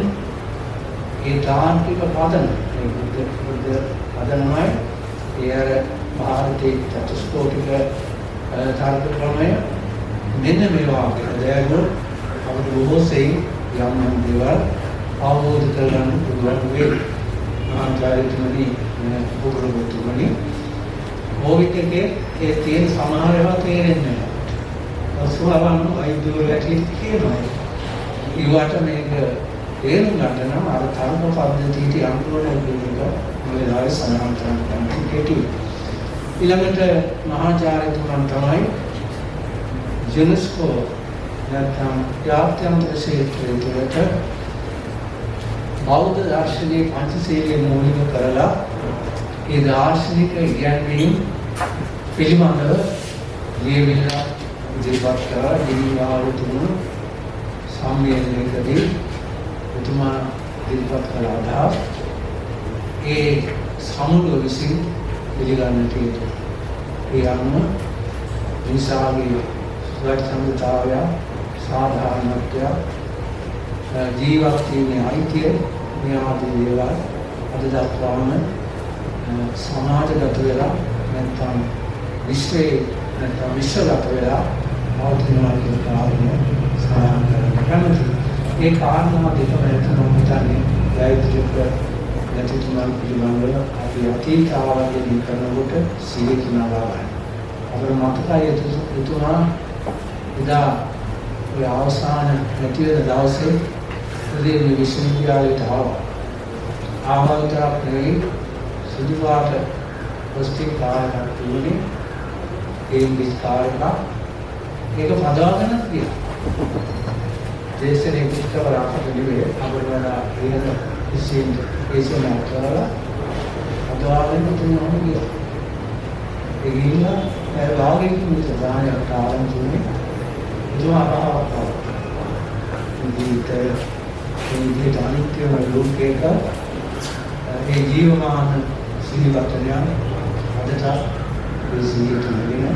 ඒ තාන්ත්‍රික පදන මේ බුද්ධ පදනමයි ඒ අර ಭಾರತೀಯ චතුස්කෝටික තර්ක ක්‍රමය මෙන්න මේවා කියලා අපිට බොහෝ සෙයින් යම් යම් දේවල් අවබෝධ කරගන්න පුළුවන් වෙයි. මහාචාර්යතුමනි පුරුදුතුමනි කොවිඩ් එකේ ඒ තියෙන සමහර ඒවා තේරෙන්නේ නැහැ. අසුවවන්න වෛද්‍යවරයෙක් කියනවා. ඊවට මේක තේරුම් ගන්න නම් අර තර්ක පද්ධතියට අනුකූලව කියනවා. මොලේ සමාන කරන්න කෙටි. ඊළඟට මහාචාර්යතුමන් තමයි යුනෙස්කෝ නැත්නම් ජාත්‍යන්තර ක්ෂේත්‍රයට බෞද්ධ දර්ශනයේ පංචශීලයේ මූලික කරලා ඒ දාර්ශනික ඉගැන්වීම් පිළිබඳව ලියවිලා ඉදිරිපත් කරලා දිවිවාරු තුන සම්මේලනයකදී එතුමා ඉදිරිපත් කළ අදහස් ඒ සමුළුව විසින් පිළිගන්නට යුතුයි. ඒ අනුව මිනිසාගේ සුවච්ඡන්දතාවය සාධාරණත්වය ජීවත් වීමේ අයිතිය මේ ආදී දේවල් අද දක්වාම සමාජගත වෙලා නැත්නම් විශ්වයේ නැත්නම් විශ්වගත වෙලා අවතිනවා කියන කාරණය සඳහන් කරන්න කැමතියි. ඒ කාරණා දෙකම නැත්නම් හිතන්නේ ජයතිලක නැතිතුමන් පිළිබඳව අපි අතීත ආවර්ජනය කරනකොට සියකින් අවාගන්න. අපේ මතකයේ එතුමා එදා ඔය අවසාන නැති වෙන දවසේ උදේ විශ්වවිද්‍යාලයට ආවා විතරක් නෙවෙයි සුදු පාට පොස්ටික් කාර්යයක් තිබුණේ ඒ ඉංග්‍රීසි කාර්යයක් ඒක පදවගෙන තියෙනවා. දේශනේ පුස්තක රාකට නෙවෙයි අපේ වඩා ඉහළ ඉසින් ඒසම කරලා පදවගෙන තියෙනවා කියලා. ඒ ගිහිල්ලා ඒ වාගේ කිව්ව දානයක් ආරම්භුනේ දුආවක් ඉදිරියට මේ විදිහට අනිත්‍ය ලෝකයක ඒ ජීවමාන සිහිවටනය අදට විසියට ලැබෙන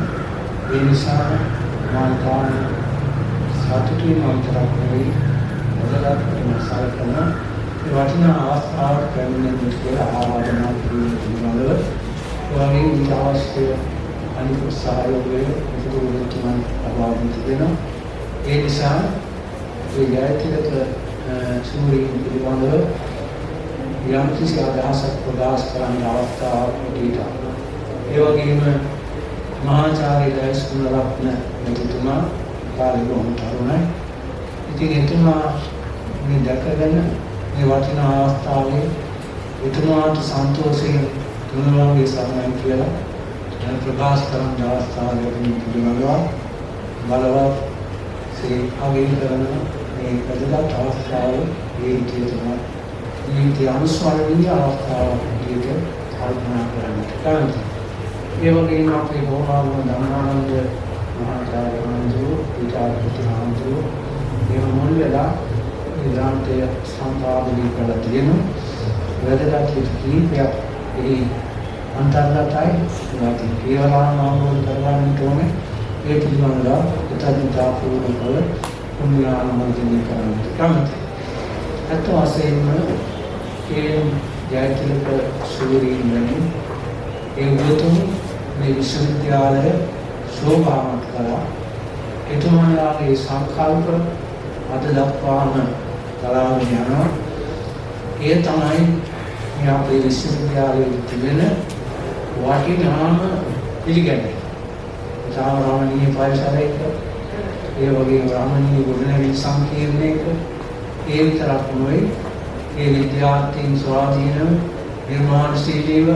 ඒ නිසා මානකාන සතුටින් අන්තරක් නෙවෙයි වදලත් සලකන ඒ වටිනා අවස්ථාවක් පැමිණෙන්න කියලා ආරාධනා කිරීම පිළිබඳව ඔයාගේ ඊට අවශ්‍ය අනිත් සහයෝගය උපදෙස්තුමන් ලබා දී තිබෙනවා. ඒ නිසා ඒ ජයතිලක සූරී පිළිබඳව යම් කිසි අදහසක් ප්‍රකාශ කරන්න අවස්ථාවක් ලැබීලා. ඒ වගේම මහාචාර්ය දයස්කුණ රත්න මෙතුමා කාලේ බොහොම තරුණයි. ඉතින් එතුමා මේ දැකගෙන මේ වටිනා අවස්ථාවේ එතුමාට සන්තෝෂයෙන් තුන්වගේ සරණයි කියලා ප්‍රකාශ කරන අවස්ථාව ලැබෙන පිළිබඳව බලවත් සේ අගය කරන මේ වැදගත් අවස්ථාව මේ විදිහටම ජීවිතය අනුස්මරණීය අවස්ථාවක් විදිහට කල්පනා කරන්නට කැමතියි. ඒ වගේම අපේ බෝමාන ධම්මානන්ද මහාචාර්ය හාමුදුරුවෝ පිටාපති හාමුදුරුවෝ මේ මුල් වෙලා ඊළාන්තය සම්පාදනය කළ තියෙනවා. වැදගත් කීපයක් එහි අන්තර්ගතයි. ඒවාට කේවලම අවබෝධ කරගන්න ඕනේ. ඒ පිළිබඳව උත්තරතාවපූර්ණ කළ පුණ්‍යානුමෝදනය කරන්නට කැමතියි. අත් වශයෙන්ම ඒ ජයතිලක සූරීන් වෙනින් ඒ උතුම් මේ විශ්වවිද්‍යාලය ශෝභාමත් කළා. එතුමාලාගේ සංකල්ප අද දක්වාම ගලාගෙන යනවා. ඒ තමයි මේ අපේ විශ්වවිද්‍යාලයේ තිබෙන වටිනාම පිළිගැනීම. ඉතාම රමණීය පරිසරයක ඒ වගේ රමණීය ගොඩනැගිලි සංකීර්ණයක ඒ විතරක් නෙවෙයි ඒ විද්‍යාර්ථීන් ස්වාධීනව නිර්මාණශීලීව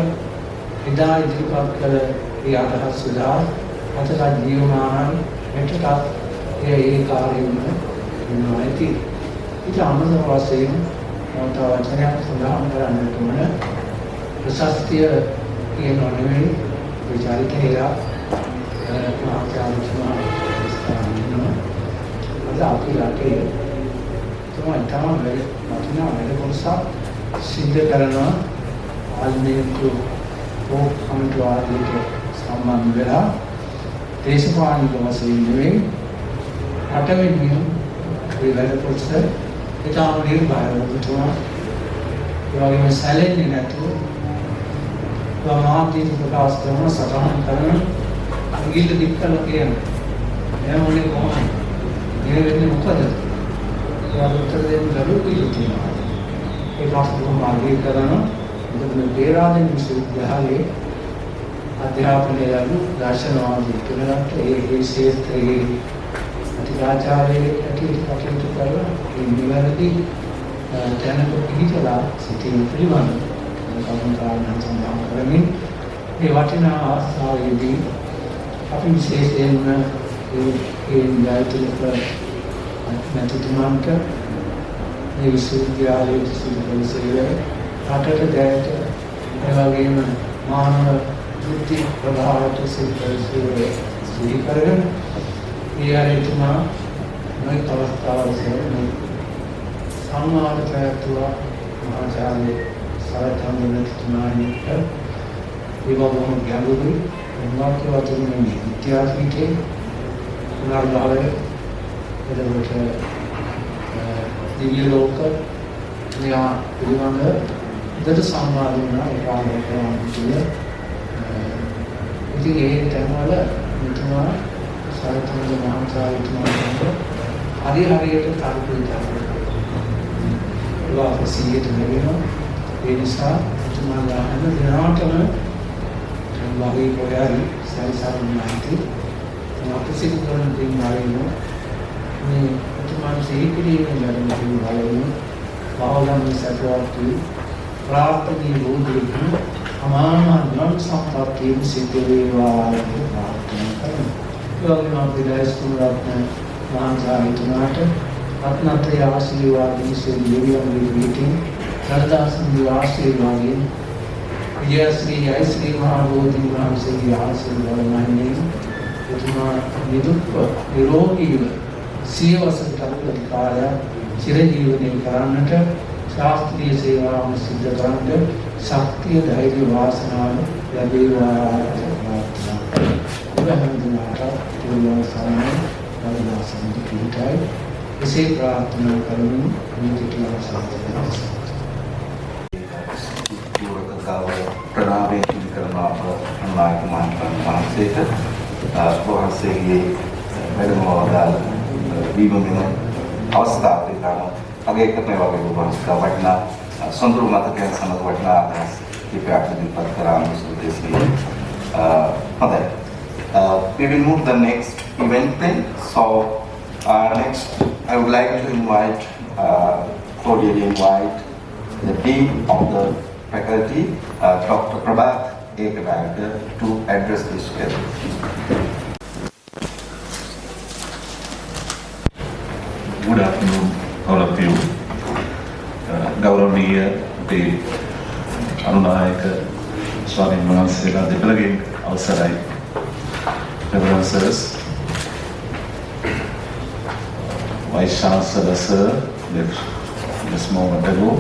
එදා ඉදිරිපත් කළ ඒ අදහස් සුදා අදට ජීවමානයි මෙටට ඒ කාර්යවල ඉන්නවා ඇති. ඊට අමතර වශයෙන් මම වචනයක් සඳහන් කරන්නට ඕන ප්‍රශස්තිය කියනවා නෙවෙයි විචාරිතේලා මහාචාර්යතුමා ස්ථානිනවා. අද අපි රටේ තමයි තමයි වටිනා වැඩ කොටසක් සිද්ධ කරනවා ආල්මේතු කමිටු ආදිට සම්බන්ධ වෙලා දේශපාලනික වශයෙන් නෙවෙයි රටවෙනුවෙන් මේ වැඩ කොටස ඉතාම නිර්භයව පුතුමා ඒ වගේම සැලෙන්නේ නැතුව මාධ්‍ය ප්‍රකාශ කරන සටහන් කරන අංගිල්ල දික් කරලා කියන එයා මොනේ කොහොමද මේ වෙන්නේ මොකද ඒවා උත්තර දෙන්න ලැබුණේ තියෙනවා ඒ ප්‍රශ්න මාර්ගය කරන මොකද මේ පේරාදෙනි විශ්වවිද්‍යාලයේ අධ්‍යාපනය ලැබු දර්ශනවාදී තුනකට ඒ ක්ෂේත්‍රයේ අධිකාචාර්යයෙක් කටයුතු කරලා ඒ නිවැරදි දැනට පිළිතලා සිටින පිළිබඳ කවුරුන්කාරණ සඳහන් කරමින් මේ වටිනා ආස්ථාවේදී අපි විශේෂයෙන්ම ඒ න්‍යායතිලක නැතිතුමන්ට මේ විශ්වවිද්‍යාලයේ සිටින සේවය රටට දැයට ඒ වගේම මානව වෘත්ති ප්‍රභාවට සිටින සේවය සිහි කරගෙන ඒ ආයතනා මේ අවස්ථාවේදී සම්මාන ප්‍රයත්තුවා මහාචාර්ය සරතන්දනතුමාණිට විවාහම ගැඹුරුයි උන්වහන්සේ වතුනේ විද්‍යාපීඨයේ පුනර්භවය එතකොට දිව්‍ය ලෝක මෙයා පිළිබඳ දෙද සම්මාන වුණා ඒ කාර්යක්‍රමයේ ඉතින් ඒ තැන්වල මෙතුමා සරතන්ද මහාචාර්යතුමාට හරියට කල්පිත වාසියට ලැබෙනවා ඒ නිසා තුමාලා හැම දිනකටම වගේ පොයාරි සරිසාරණ නැති අපසිත කරන දේ මාරිනෝ මේ තුමාන් සීපිරියෙන් යන දේ වලින් බාහලම් සතුටු ප්‍රාර්ථනීය වූ අමාන සම්පත්තිය සිද්ධ වේවා කියලා ප්‍රාර්ථනා කරනවා. ඒ වගේම අපි දෛස්කුල රත්න මහාචාර්යතුමාට රත්නත්‍රය ආශිර්වාදයෙන් සියලුම විවිධින් සරදාසන් ආශිර්වාදයෙන් විජයශ්‍රී ජයශ්‍රී මහා බෝධි වහන්සේගේ ආශිර්වාදයෙන් එතුමා නිදුක්ව නිරෝගීව සියවසට අධිකාරය චිරජීවනය කරන්නට ශාස්ත්‍රීය සේවාව සිද්ධ කරන්නට ශක්තිය ධෛර්ය වාසනාව ලැබේවා කියලා ප්‍රාර්ථනා කරනවා. इसे प्रार्थना करनी मुझे क्या साथ ප්‍රණාමයෙන් කරනවා අනුනායක මහන්සියට වහන්සේගේ වැඩමවදාළ වීම වෙන අවස්ථාවේ තමයි අගය කරන වගේ වහන්සේ වටිනා සොඳුරු මතකයන් සමග වටිනා අදහස් කිහිපයක් ඉදිරිපත් කරා මුසුදේශී හොඳයි. We will move the next event then. So next I would like to cordially invite the Dean of the Faculty, Dr. Prabhat Ekanayak, to address this gathering. Good afternoon, all of you. ගෞරවනීය අපේ අනුනායක ස්වාමීන් වහන්සේලා දෙපළගෙන් අවසරයි. Reverend Sirs, Vice Chancellor Sir, just a moment ago,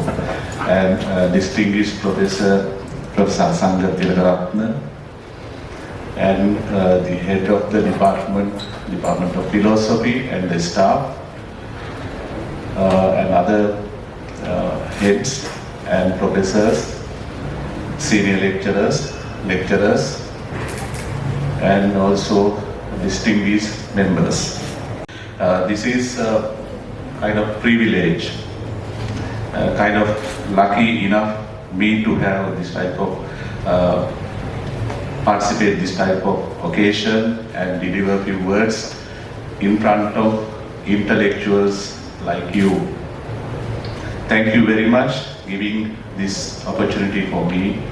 and distinguished Professor Sangha Tilakaratne, and the head of the Department of Philosophy, and the staff, and other heads and professors, senior lecturers, and also distinguished members. This is kind of privilege, kind of lucky enough me to have this type of participate this type of occasion and deliver a few words in front of intellectuals like you. Thank you very much giving this opportunity for me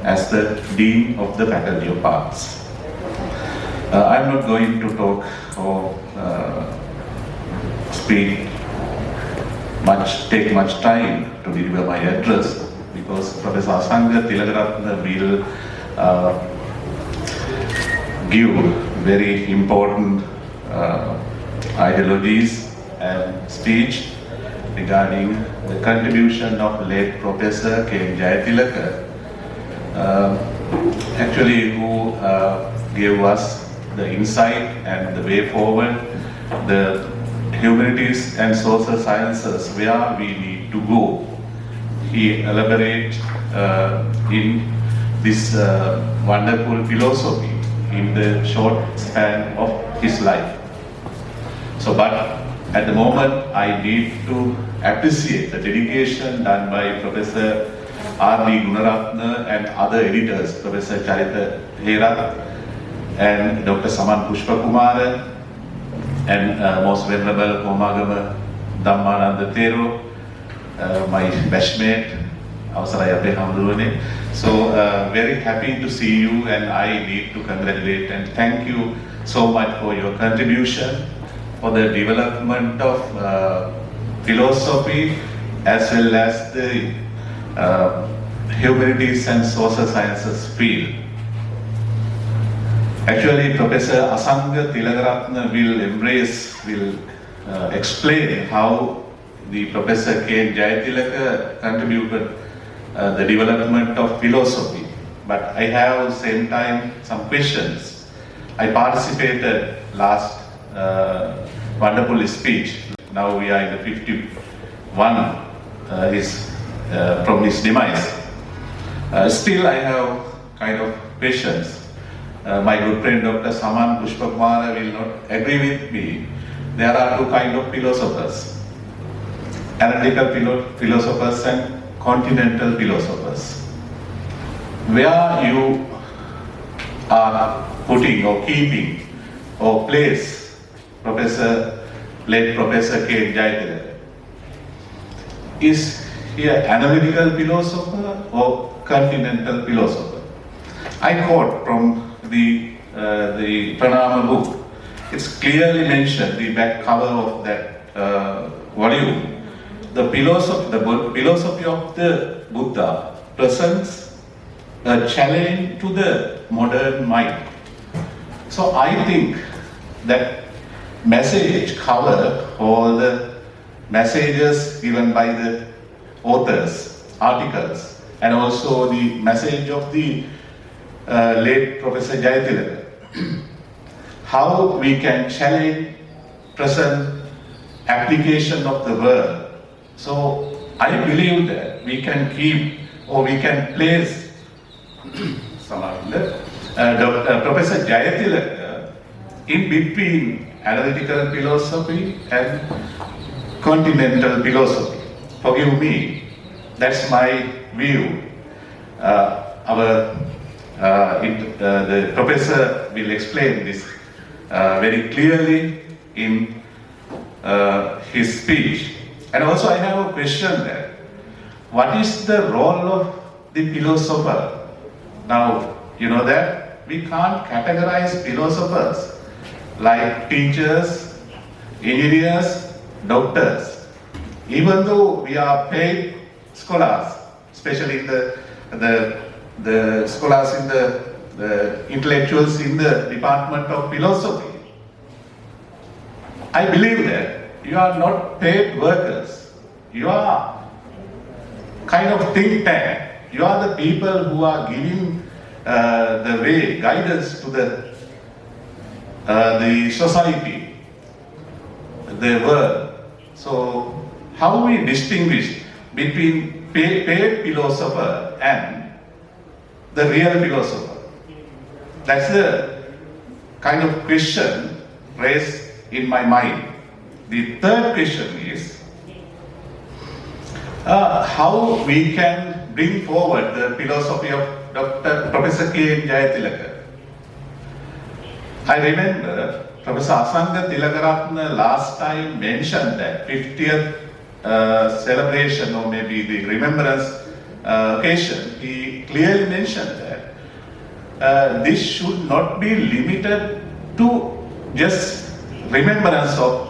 as the Dean of the Faculty of Arts. I'm not going to talk or take much time to deliver my address because Professor Asanga Tilagaratna will give very important ideologies and speech regarding the contribution of late Professor K. Jayatilaka, actually who gave us the insight and the way forward, the humanities and social sciences where we need to go. He elaborated in this wonderful philosophy in the short span of his life. So, but at the moment, I need to appreciate the dedication done by Professor R.D. Gunaratna and other editors, Professor Charita Herath and Dr. Saman Pushpakumara and most venerable Komagama Dhammananda Thero, my batchmate, Avasaraya Hamdurane. So very happy to see you, and I need to congratulate and thank you so much for your contribution for the development of philosophy as well as the humanities and social sciences field. Actually, Professor Asanga Tilagaratna will explain how the Professor K. Jayatilaka contributed the development of philosophy. But I have same time some questions. I participated last wonderful speech. Now we are in the 51 from his demise. Still I have kind of questions. My good friend Dr. Saman Pushpakumara will not agree with me. There are two kinds of philosophers: analytical philosophers and continental philosophers. Where you are putting or keeping or place late Professor K. Jayatilaka? Is he an analytical philosopher or continental philosopher? I quote from the Pranama book. It's clearly mentioned, the back cover of that volume. The philosophy of the Buddha presents a challenge to the modern mind. So I think that message cover all the messages given by the authors, articles, and also the message of the late Professor Jayatilaka. How we can challenge present application of the world. So I believe that we can keep or we can place Professor Jayatilaka in between analytical philosophy and continental philosophy. Forgive me, that's my view. The professor will explain this very clearly in his speech. And also I have a question there. What is the role of the philosopher? Now, you know that we can't categorize philosophers like teachers, engineers, doctors. Even though we are paid scholars, especially the scholars in the intellectuals in the Department of Philosophy, I believe that you are not paid workers. You are kind of think tank. You are the people who are giving the way, guidance to the society, the world. So how we distinguish between paid philosopher and the real philosopher? That's the kind of question raised in my mind. The third question is how we can bring forward the philosophy of Professor K. Jayathilaka. I remember Professor Asanga Tilakaratne last time mentioned that 50th celebration or maybe the remembrance occasion, he clearly mentioned that this should not be limited to just remembrance of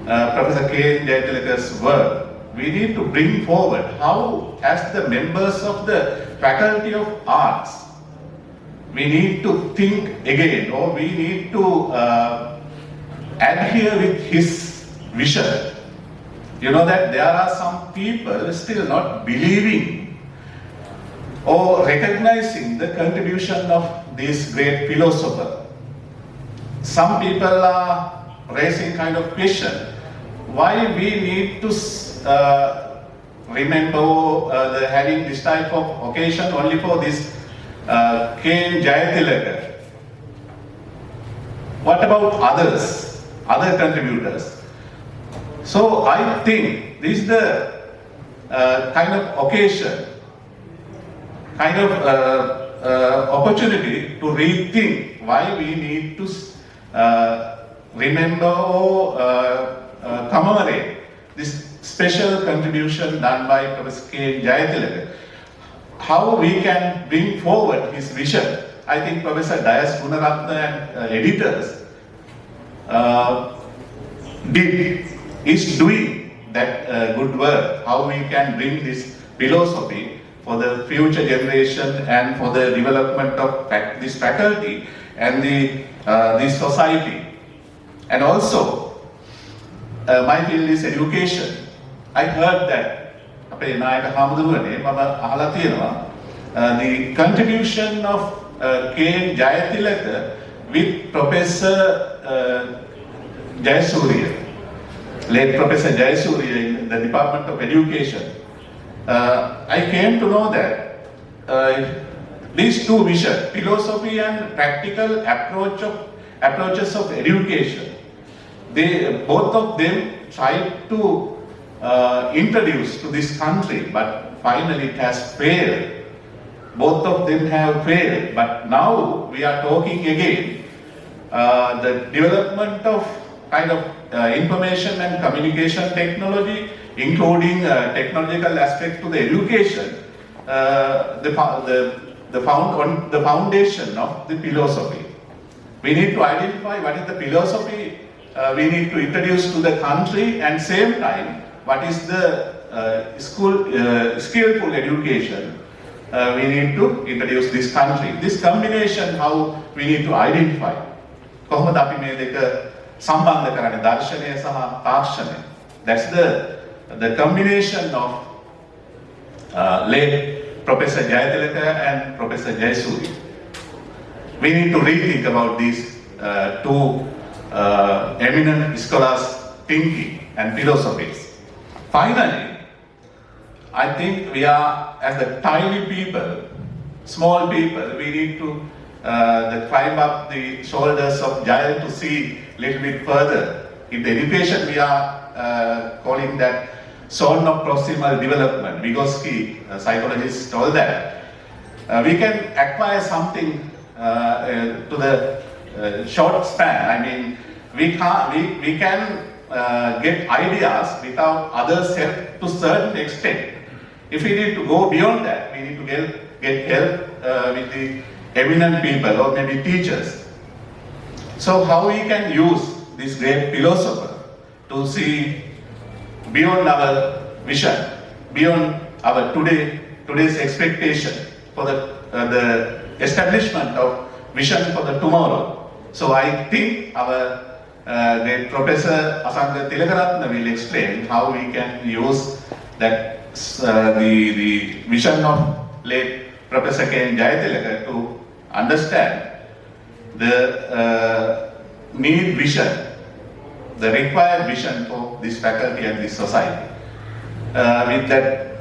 Professor K. Jayathilaka's work. We need to bring forward how, as the members of the Faculty of Arts, we need to think again, or we need to adhere with his vision. You know that there are some people still not believing or recognizing the contribution of this great philosopher. Some people are raising kind of question why we need to remember having this type of occasion only for this K. Jayathilaka. What about others, other contributors? So I think this is the kind of occasion, kind of opportunity to rethink why we need to remember or commemorate this special contribution done by Professor K. Jayathilaka. How we can bring forward his vision. I think Professor Dayas Gunaratne and editors is doing that good work. How we can bring this philosophy for the future generation and for the development of this faculty and this society. And also, my field is education. I heard that the contribution of K. Jayathilaka with Professor Jayasuriya, late Professor Jayasuriya in the Department of Education. I came to know that these two visions, philosophy and practical approaches of education, both of them tried to introduce to this country, but finally it has failed. Both of them have failed, but now we are talking again. The development of kind of information and communication technology, including technological aspects to the education, the foundation of the philosophy. We need to identify what is the philosophy we need to introduce to the country, and same time what is the skillful education we need to introduce this country. This combination, how we need to identify. කොහොමද අපි මේ දෙක සම්බන්ධ කරන්නේ, දර්ශනය සහ තාක්ෂණය. That's the combination of late Professor Jayathilaka and Professor Jayasuriya. We need to rethink about these two eminent scholars' thinking and philosophies. Finally, I think we are, as the tiny people, small people, we need to climb up the shoulders of giants to see a little bit further. In the education, we are calling that zone of proximal development. Vygotsky, psychologist, told that. We can acquire something to the short span. I mean, we can get ideas without others' help to certain extent. If we need to go beyond that, we need to get help with the eminent people or maybe teachers. So how we can use this great philosopher to see beyond our vision, beyond our today's expectation for the establishment of vision for the tomorrow. So I think our great Professor Asanga Tilakaratne will explain how we can use that the vision of late Professor K. Jayathilaka to understand the need vision, the required vision for this faculty and this society. With that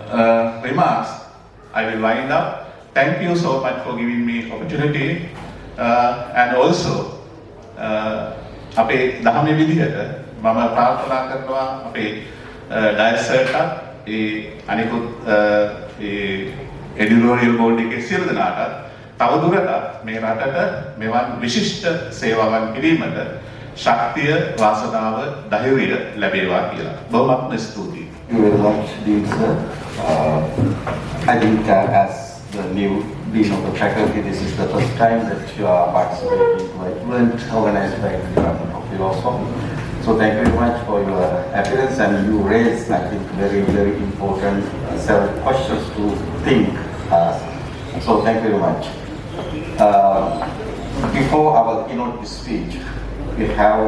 remarks, I will wind up. Thank you so much for giving me opportunity, and also අපේ දහමේ විදිහට මම ප්‍රාර්ථනා කරනවා අපේ ඩයසර්ටත් ඒ අනිකුත් ඒ එඩිටෝරියල් board එකේ සියලු දෙනාට තවදුරටත් මේ රටට මෙවන් විශිෂ්ට සේවාවන් කිරීමට ශක්තිය, වාසනාව, ධෛර්යය ලැබේවා කියලා. බොහොමත්ම ස්තුතියි. Thank you very much, Dean sir. I think as the new Dean of the faculty, this is the first time that you are participating to an event organized by the Department of Philosophy. So thank you very much for your appearance, and you raised, I think, very, very important several questions to think. So thank you very much. Before our keynote speech, we have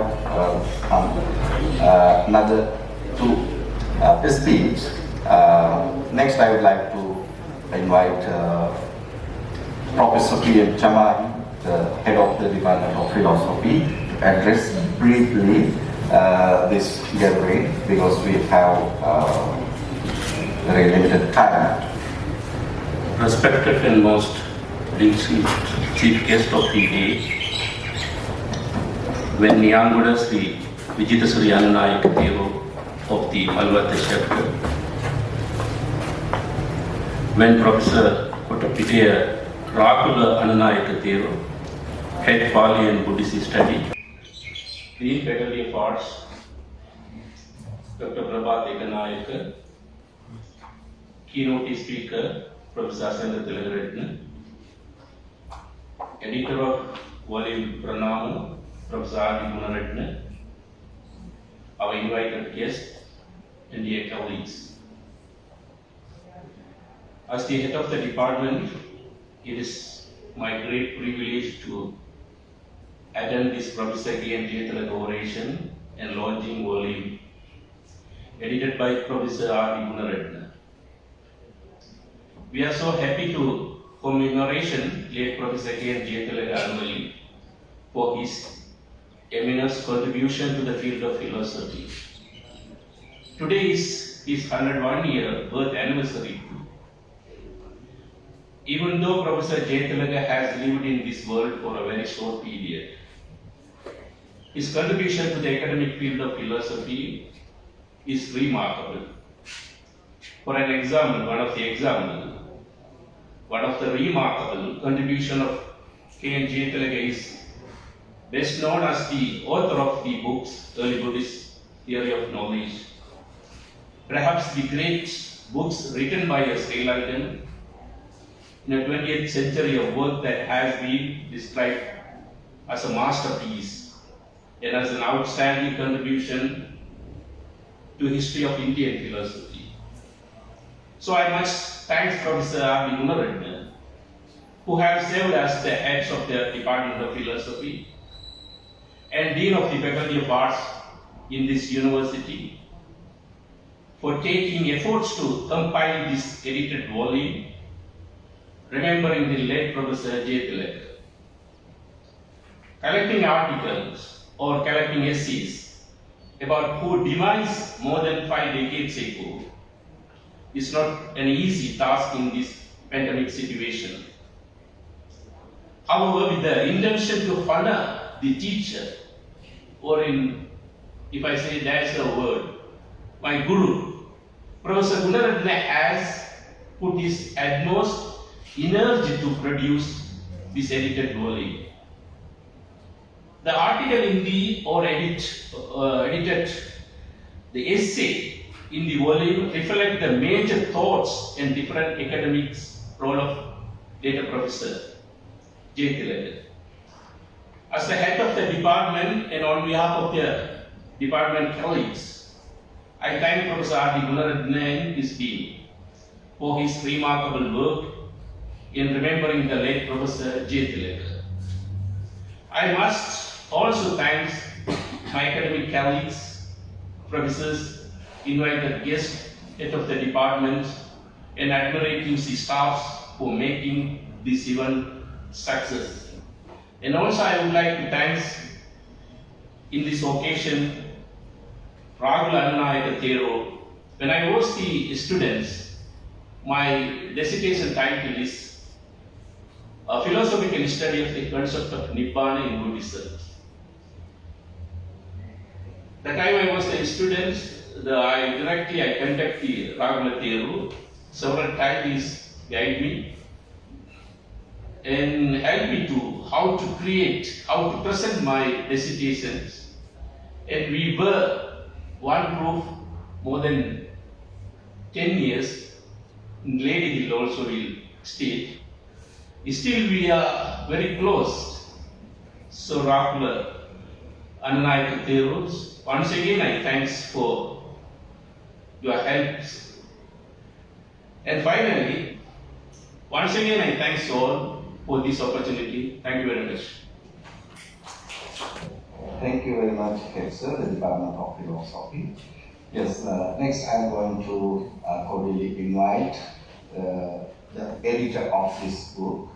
another two speech. Next, I would like to invite Professor P.M. Chamahi, the head of the Department of Philosophy, to address briefly this gathering because we have very limited time. Respected and most chief guest of the day, when Nyangoda Sri Vijitasuri Anunayaka Thero of the Malvatta chapter, when Professor Kottapitiya Rahula Anunayaka Thero, head Pali and Buddhist study, Dean Faculty of Arts, Dr. Prabhat Ekanayaka, keynote speaker, Professor Asendra Tilagaratne, editor of volume Pranama, Professor R.D. Gunaratne, our invited guests, and dear colleagues. As the head of the department, it is my great privilege to attend this Professor K.N. Jayathilaga oration and launching volume edited by Professor R.D. Gunaratne. We are so happy to commemoration late Professor K.N. Jayathilaga annually for his eminent contribution to the field of philosophy. Today is his 101-year birth anniversary. Even though Professor Jayathilaga has lived in this world for a very short period, his contribution to the academic field of philosophy is remarkable. For an example, one of the remarkable contribution of K.N. Jayathilaga is best known as the author of the books Early Buddhist Theory of Knowledge. Perhaps the great books written by a Sri Lankan in the 20th century, of work that has been described as a masterpiece and as an outstanding contribution to history of Indian philosophy. So I must thank Professor R.D. Gunaratne, who have served as the heads of the Department of Philosophy and Dean of the Faculty of Arts in this university, for taking efforts to compile this edited volume, remembering the late Professor Jayathilaga. Collecting articles or collecting essays about who devised more than 5 decades ago is not an easy task in this pandemic situation. However, with the intention to honor the teacher, or if I say that's a word, my guru, Professor Gunaratne has put his utmost energy to produce this edited volume. The article in the edited the essay in the volume reflect the major thoughts and different academics role of later Professor Jayathilaga. As the head of the department and on behalf of the department colleagues, I thank Professor R.D. Gunaratne and his team for his remarkable work in remembering the late Professor Jayathilaga. I must also thank my academic colleagues, professors, invited guests, head of the department, and admirative staffs for making this event success. And also I would like to thank in this occasion Rahula Anunayaka Thero. When I was the students, my dissertation title is A Philosophical Study of the Concept of Nibbana in Buddhism. The time I was a student, I contact the Rahula Thero several times. guide me and help me to how to create, how to present my dissertations. And we were one group more than 10 years. Lady will also will state. Still we are very close. So Rahula Ananayaka Theros, once again I thanks for your help. And finally, once again I thanks all for this opportunity. Thank you very much. Thank you very much, Head Sir, the Department of Philosophy. Yes, next I'm going to cordially invite the editor of this book,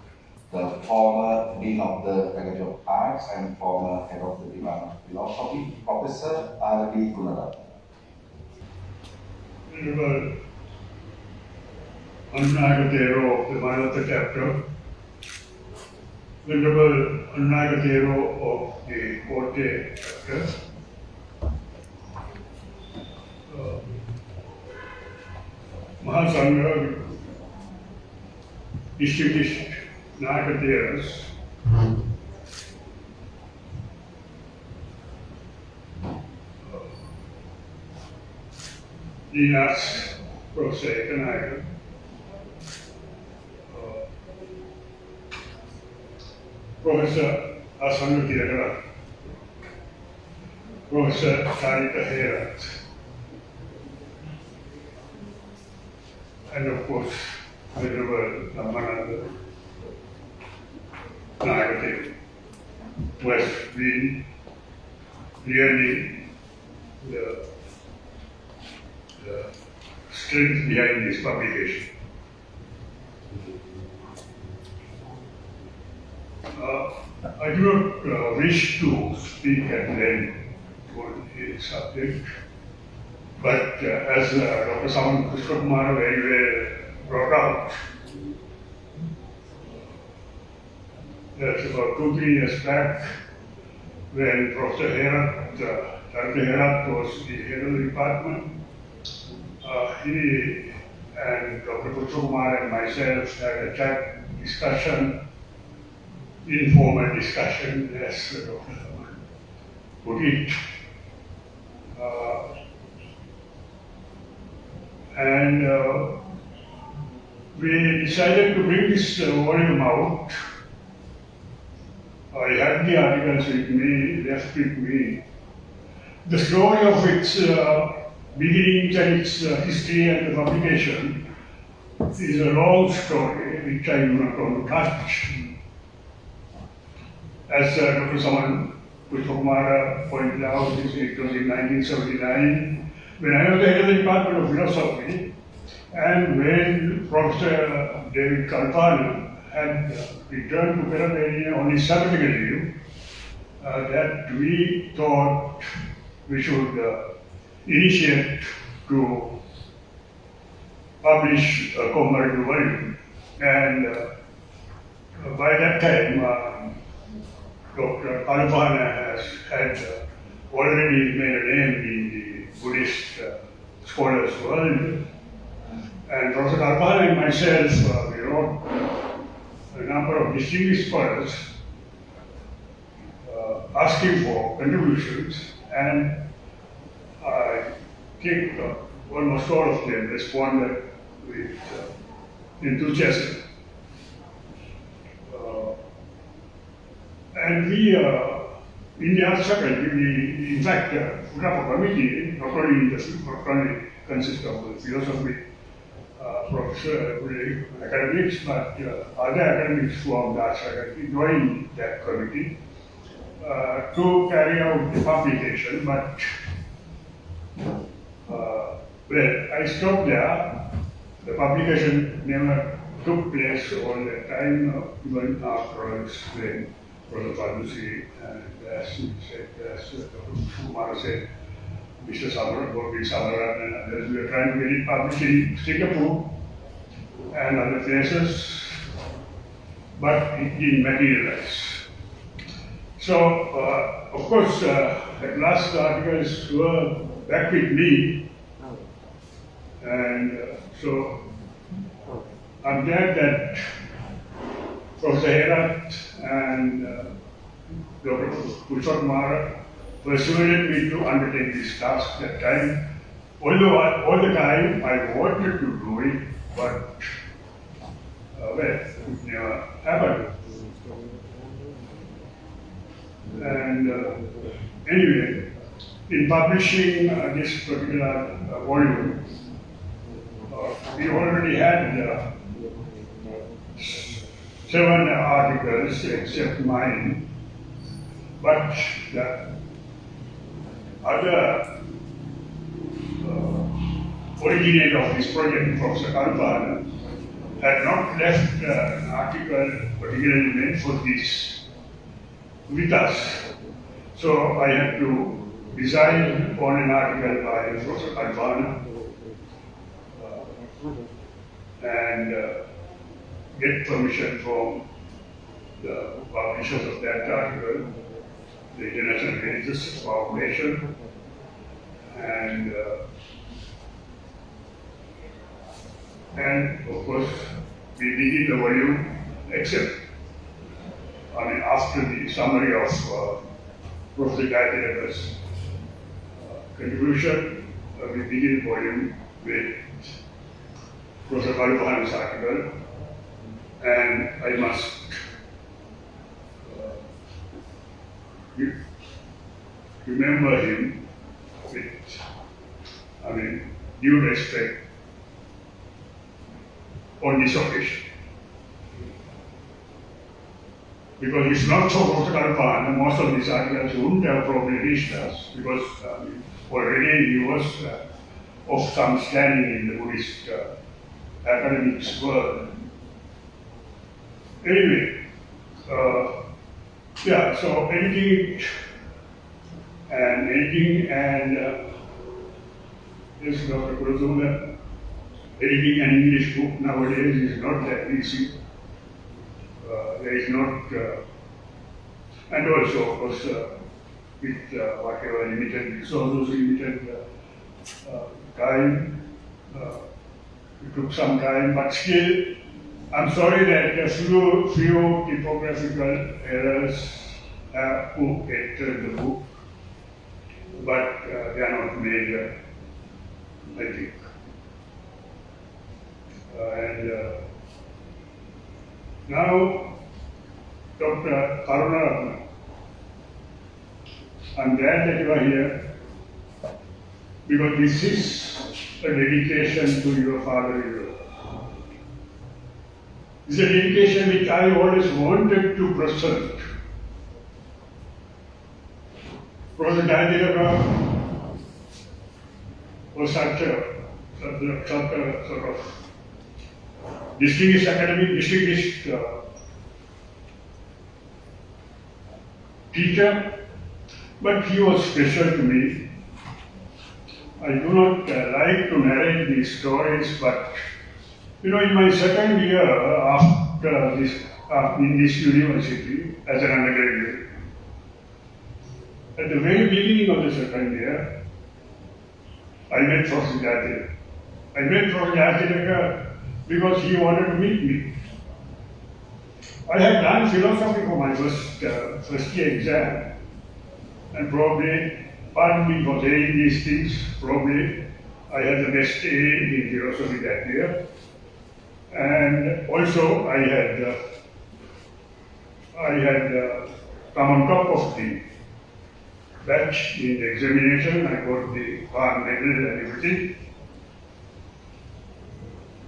the former Dean of the Faculty of Arts and former Head of the Department of Philosophy, Professor R.D. Gunaratne. Venerable Anunayaka Thero of the Malayalam chapter, Venerable Anunayaka Thero of the Kotte chapter, Mahasangha, distinguished Nayaka Theras, Dinas Professor Ekanayaka, Professor Asanga Tiragala, Professor Tarika Herat, and of course, Venerable Ramananda Nayaka, who has been really the strength behind this publication. I do not wish to speak at length on this subject, but as Dr. Saman Krishnakumara very well brought out, that's about 2-3 years back when Professor Herat, Dr. Herat was the head of the department. He and Dr. Krishnakumara and myself had a chat, discussion, informal discussion, as Dr. Saman put it. And we decided to bring this volume out. I had the articles with me, left with me. The story of its beginnings and its history and the publication is a long story which I do not want to touch. As Dr. Saman Krishnakumara pointed out, it was in 1979 when I was the head of the Department of Philosophy, and when Professor David Kalpana had returned to Pennsylvania on his sabbatical leave, that we thought we should initiate to publish a comparative volume. And by that time, Dr. Kalpana had already made a name in the Buddhist scholars world. And Professor Kalpana and myself, we wrote a number of distinguished scholars asking for contributions, and I think almost all of them responded with enthusiasm. And we, in the Arts Faculty, we in fact put up a committee, not only consists of the philosophy professor, academics, but other academics from the Arts Faculty joined that committee to carry out the publication. But well, I stopped there. The publication never took place all the time, even after I explained Professor Padusi, and as he said, as Dr. Kumar said, Mr. Samaran and others, we are trying to get it published in Singapore and other places, but it didn't materialize. So, of course, at last the articles were back with me, and so I'm glad that Professor Herat and Dr. Pushpa Kumar persuaded me to undertake this task that time. Although all the time I wanted to do it, but it never happened. And anyway, in publishing this particular volume, we already had 7 articles except mine, but the other originator of this project, Professor Kalpana, had not left an article particularly meant for this with us. So I had to decide on an article by Professor Kalpana and get permission from the publishers of that article, the International Religious Foundation, and of course we begin the volume except after the summary of Professor Gayathiraka's contribution, we begin the volume with Professor Kalpana's article, and I must remember him with, due respect on this occasion. Because it's not so Professor Kalpana, most of these articles wouldn't have probably reached us, because already he was of some standing in the Buddhist academics world. Anyway, so editing and yes, Dr. Kurasula, editing an English book nowadays is not that easy. There is not, and also, of course, with whatever limited resources, limited time, it took some time, but still, I'm sorry that a few typographical errors have entered the book, but they are not major, I think. Now, Dr. Karunaratne, I'm glad that you are here, because this is a dedication to your father-in-law. It's a dedication which I always wanted to present. Professor Gayathiraka was such a sort of distinguished academic, distinguished teacher, but he was special to me. I do not like to narrate these stories, but in my second year after this, in this university as an undergraduate, at the very beginning of the second year, I met Professor Gayathiraka. I met Professor Gayathiraka because he wanted to meet me. I had done philosophy for my first year exam, and probably, pardon me for saying these things, probably I had the best A in philosophy that year. And also I had come on top of the batch in the examination. I got the bar medal and everything.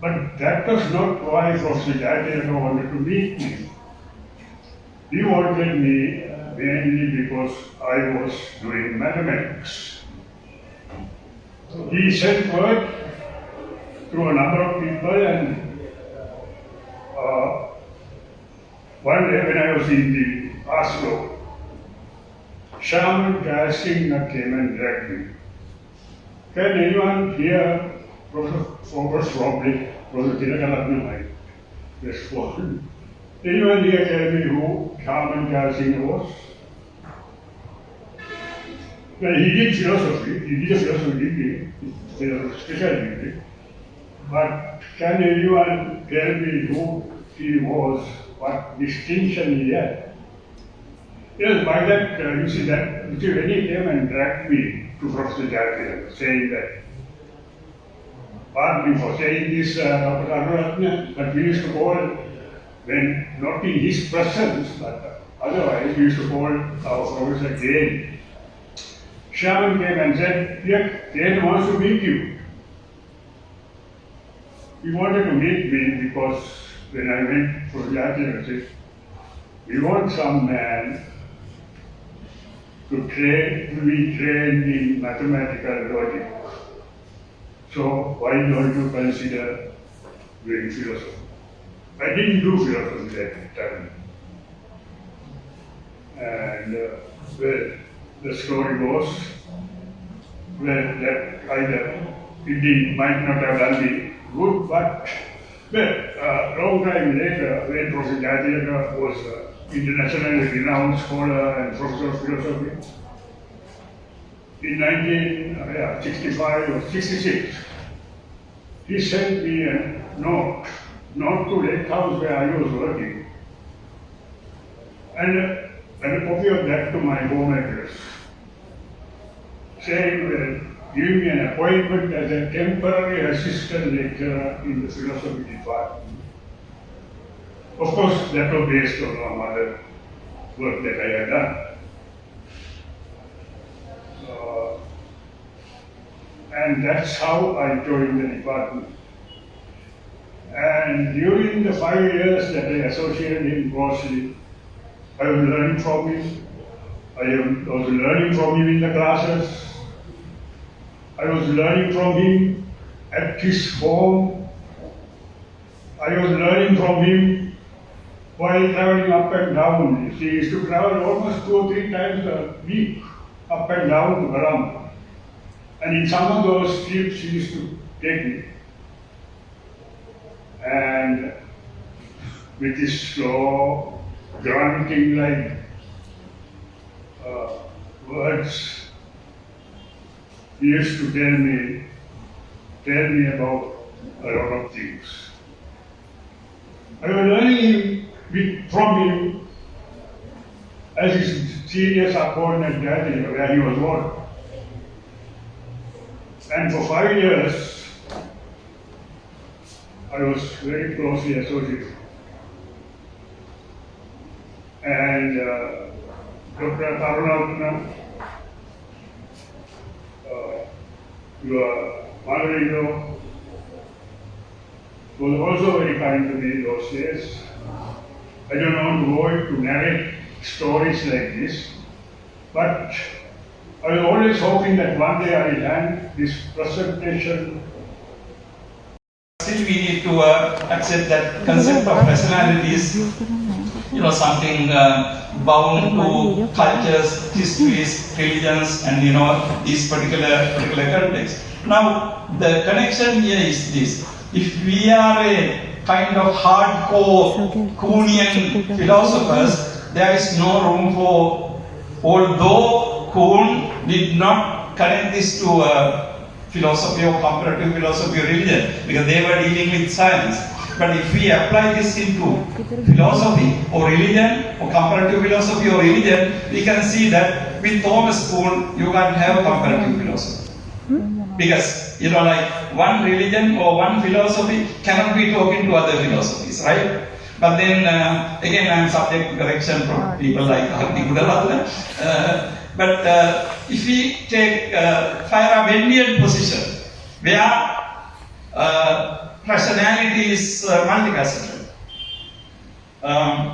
But that was not why Professor Gayathiraka wanted to meet me. He wanted me mainly because I was doing mathematics. He sent word to a number of people, and one day when I was in the Oslo, Shaman Singh came and dragged me. Can anyone here, Professor probably, Professor Tilakaratne might respond. Anyone here tell me who Shaman Singh was? Well, he did philosophy, he did a philosophy degree, a special degree. But can anyone tell me who he was, what distinction he had? Yes, by that, you see that, when he came and dragged me to Professor Jayathilaga, saying that, pardon me for saying this, Dr. Karunaratne, but we used to call, when not in his presence, but otherwise, we used to call our Professor Jane. Shaman came and said, "Yet Jane wants to meet you." He wanted to meet me because when I went for Jayathilaga, I said, "We want some man to be trained in mathematical logic. So why don't you consider doing philosophy?" I didn't do philosophy at that time. And well, the story goes, well, that either it might not have done me good, but well, a long time later, when Professor Jayathilaga was internationally renowned scholar and professor of philosophy, in 1965 or 66, he sent me a note, not to Lake House where I was working, and a copy of that to my home address, saying, well, give me an appointment as a temporary assistant lecturer in the philosophy department. Of course, that was based on some other work that I had done. And that's how I joined the department. And during the 5 years that I associated him closely, I was learning from him. I was learning from him in the classes. I was learning from him at his home. I was learning from him while traveling up and down. He used to travel almost 2 or 3 times a week up and down to Garam. And in some of those trips, he used to take me. And with his slow, grunting like words, he used to tell me about a lot of things. I was learning from him as his senior subordinate Jayathilaga, where he was born. And for 5 years, I was very closely associated. And Dr. Karunaratne, your mother-in-law, was also very kind to me in those days. I don't want to narrate stories like this, but I was always hoping that one day I will hand this presentation. Still we need to accept that concept of personality is, something bound to cultures, histories, religions, and these particular contexts. Now the connection here is this: if we are a kind of hardcore Kuhnian philosophers, there is no room for, although Kuhn did not connect this to philosophy or comparative philosophy or religion, because they were dealing with science. But if we apply this into philosophy or religion or comparative philosophy or religion, we can see that with Thomas Kuhn, you can have comparative philosophy. Because, like one religion or one philosophy cannot be talking to other philosophies, right? But then, again, I am subject to correction from people like Hardi Gudalatna. But if we take Feyerabendian position, where personality is multifaceted,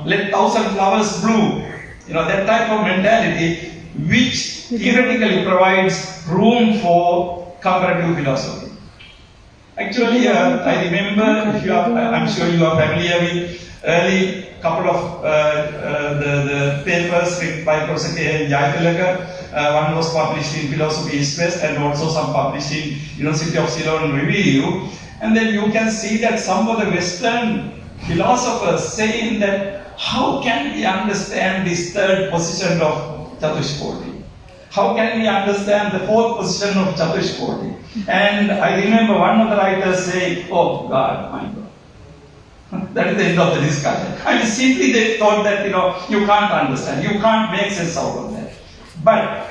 let thousand flowers bloom, that type of mentality, which theoretically provides room for comparative philosophy. Actually, I remember, I'm sure you are familiar with early couple of the papers written by Professor Jayathilaga. One was published in Philosophy East West and also some published in University of Ceylon Review. And then you can see that some of the Western philosophers saying that how can we understand this third position of Chatushkoti? how can we understand the fourth position of Chatushkoti? And I remember one of the writers saying, oh God, my God. That is the end of the discussion. I mean, simply they thought that, you can't understand, you can't make sense out of that. But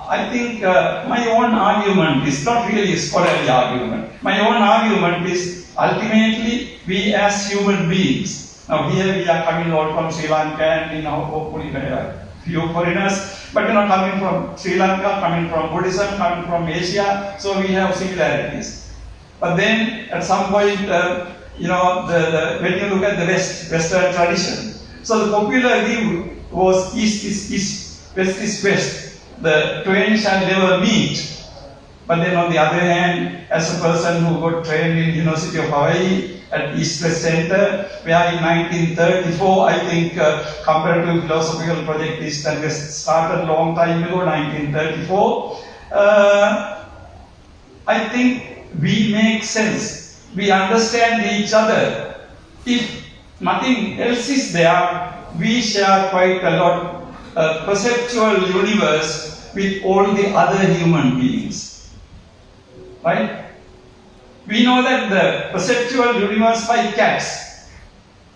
I think my own argument is not really a scholarly argument. My own argument is ultimately we as human beings. Now here we are coming all from Sri Lanka and hopefully there are few foreigners, but coming from Sri Lanka, coming from Buddhism, coming from Asia, so we have similarities. But then at some point, when you look at the Western tradition, so the popular view was East is East, West is West. The twain shall never meet. But then on the other hand, as a person who got trained in University of Hawaii at East West Center, where in 1934, I think comparative philosophical project East and West started a long time ago, 1934. I think we make sense. We understand each other. If nothing else is there, we share quite a lot perceptual universe with all the other human beings. Right? We know that the perceptual universe by cats,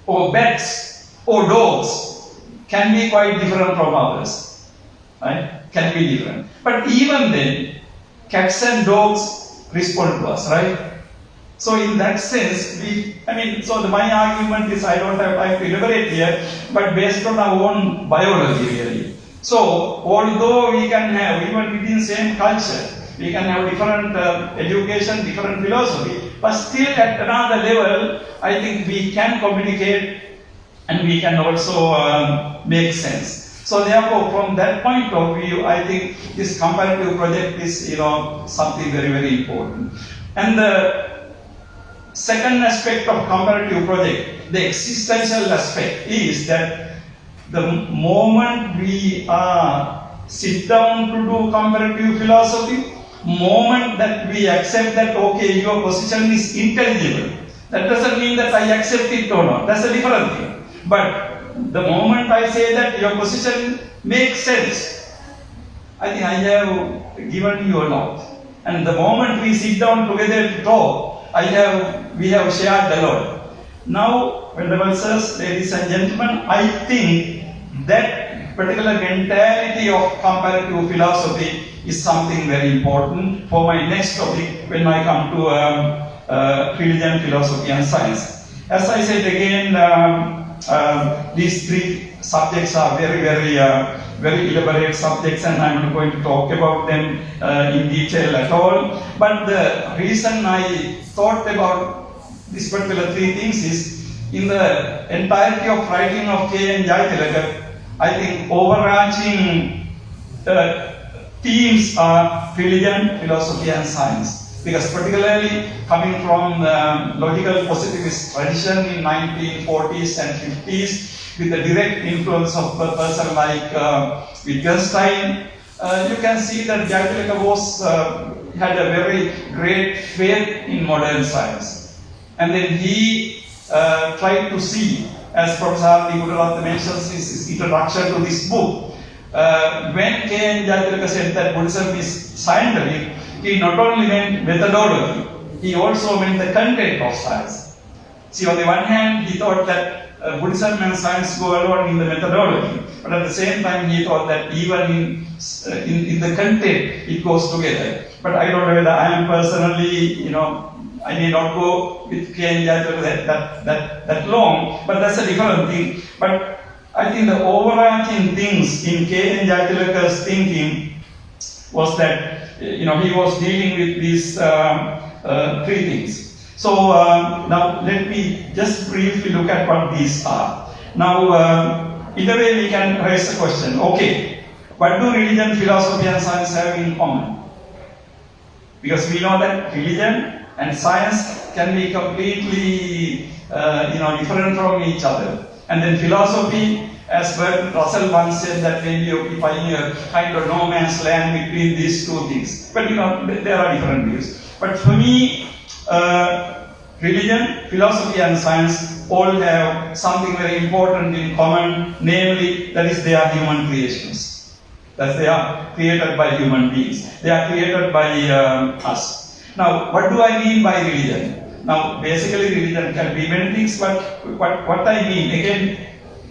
or bats, or dogs can be quite different from ours. Right? Can be different. But even then, cats and dogs respond to us, right? So in that sense, my argument is, I don't have time to elaborate here, but based on our own biology really. So, although we can have, even within same culture, we can have different education, different philosophy, but still at another level, I think we can communicate and we can also make sense. So therefore, from that point of view, I think this comparative project is, something very, very important. And the second aspect of comparative project, the existential aspect, is that the moment we sit down to do comparative philosophy, moment that we accept that, okay, your position is intelligible, that doesn't mean that I accept it or not. That's a different thing. But the moment I say that your position makes sense, I think I have given you a lot. And the moment we sit down together to talk, we have shared a lot. Now, Venerable Sirs, ladies and gentlemen, I think that particular mentality of comparative philosophy is something very important for my next topic when I come to religion, philosophy and science. As I said again, these three subjects are very, very, very elaborate subjects, and I'm not going to talk about them in detail at all. But the reason I thought about this particular three things is, in the entirety of writing of K.N. Jayatilaka, I think overarching themes are religion, philosophy and science. Because particularly coming from the logical positivist tradition in 1940s and 50s, with the direct influence of a person like Wittgenstein, you can see that Jayatilaka had a very great faith in modern science. And then he tried to see, as Professor R.D. Gudaratha mentions in his introduction to this book, when K.N. Jayatilaka said that Buddhism is scientific, he not only meant methodology, he also meant the content of science. See, on the one hand, he thought that Buddhism and science go along in the methodology, but at the same time, he thought that even in the content, it goes together. But I don't know whether I am personally, I may not go with K.N. Jayatilaka that long, but that's a different thing. But I think the overarching things in K.N. Jayatilaka's thinking was that, he was dealing with these three things. So now let me just briefly look at what these are. Now, in a way we can raise the question, okay, what do religion, philosophy and science have in common? Because we know that religion and science can be completely different from each other. And then philosophy, as Bertrand Russell once said, that may be occupying a kind of no man's land between these two things. But there are different views. But for me, religion, philosophy and science all have something very important in common, namely that is they are human creations. That they are created by human beings. They are created by us. Now, what do I mean by religion? Now, basically religion can be many things, but what I mean, again,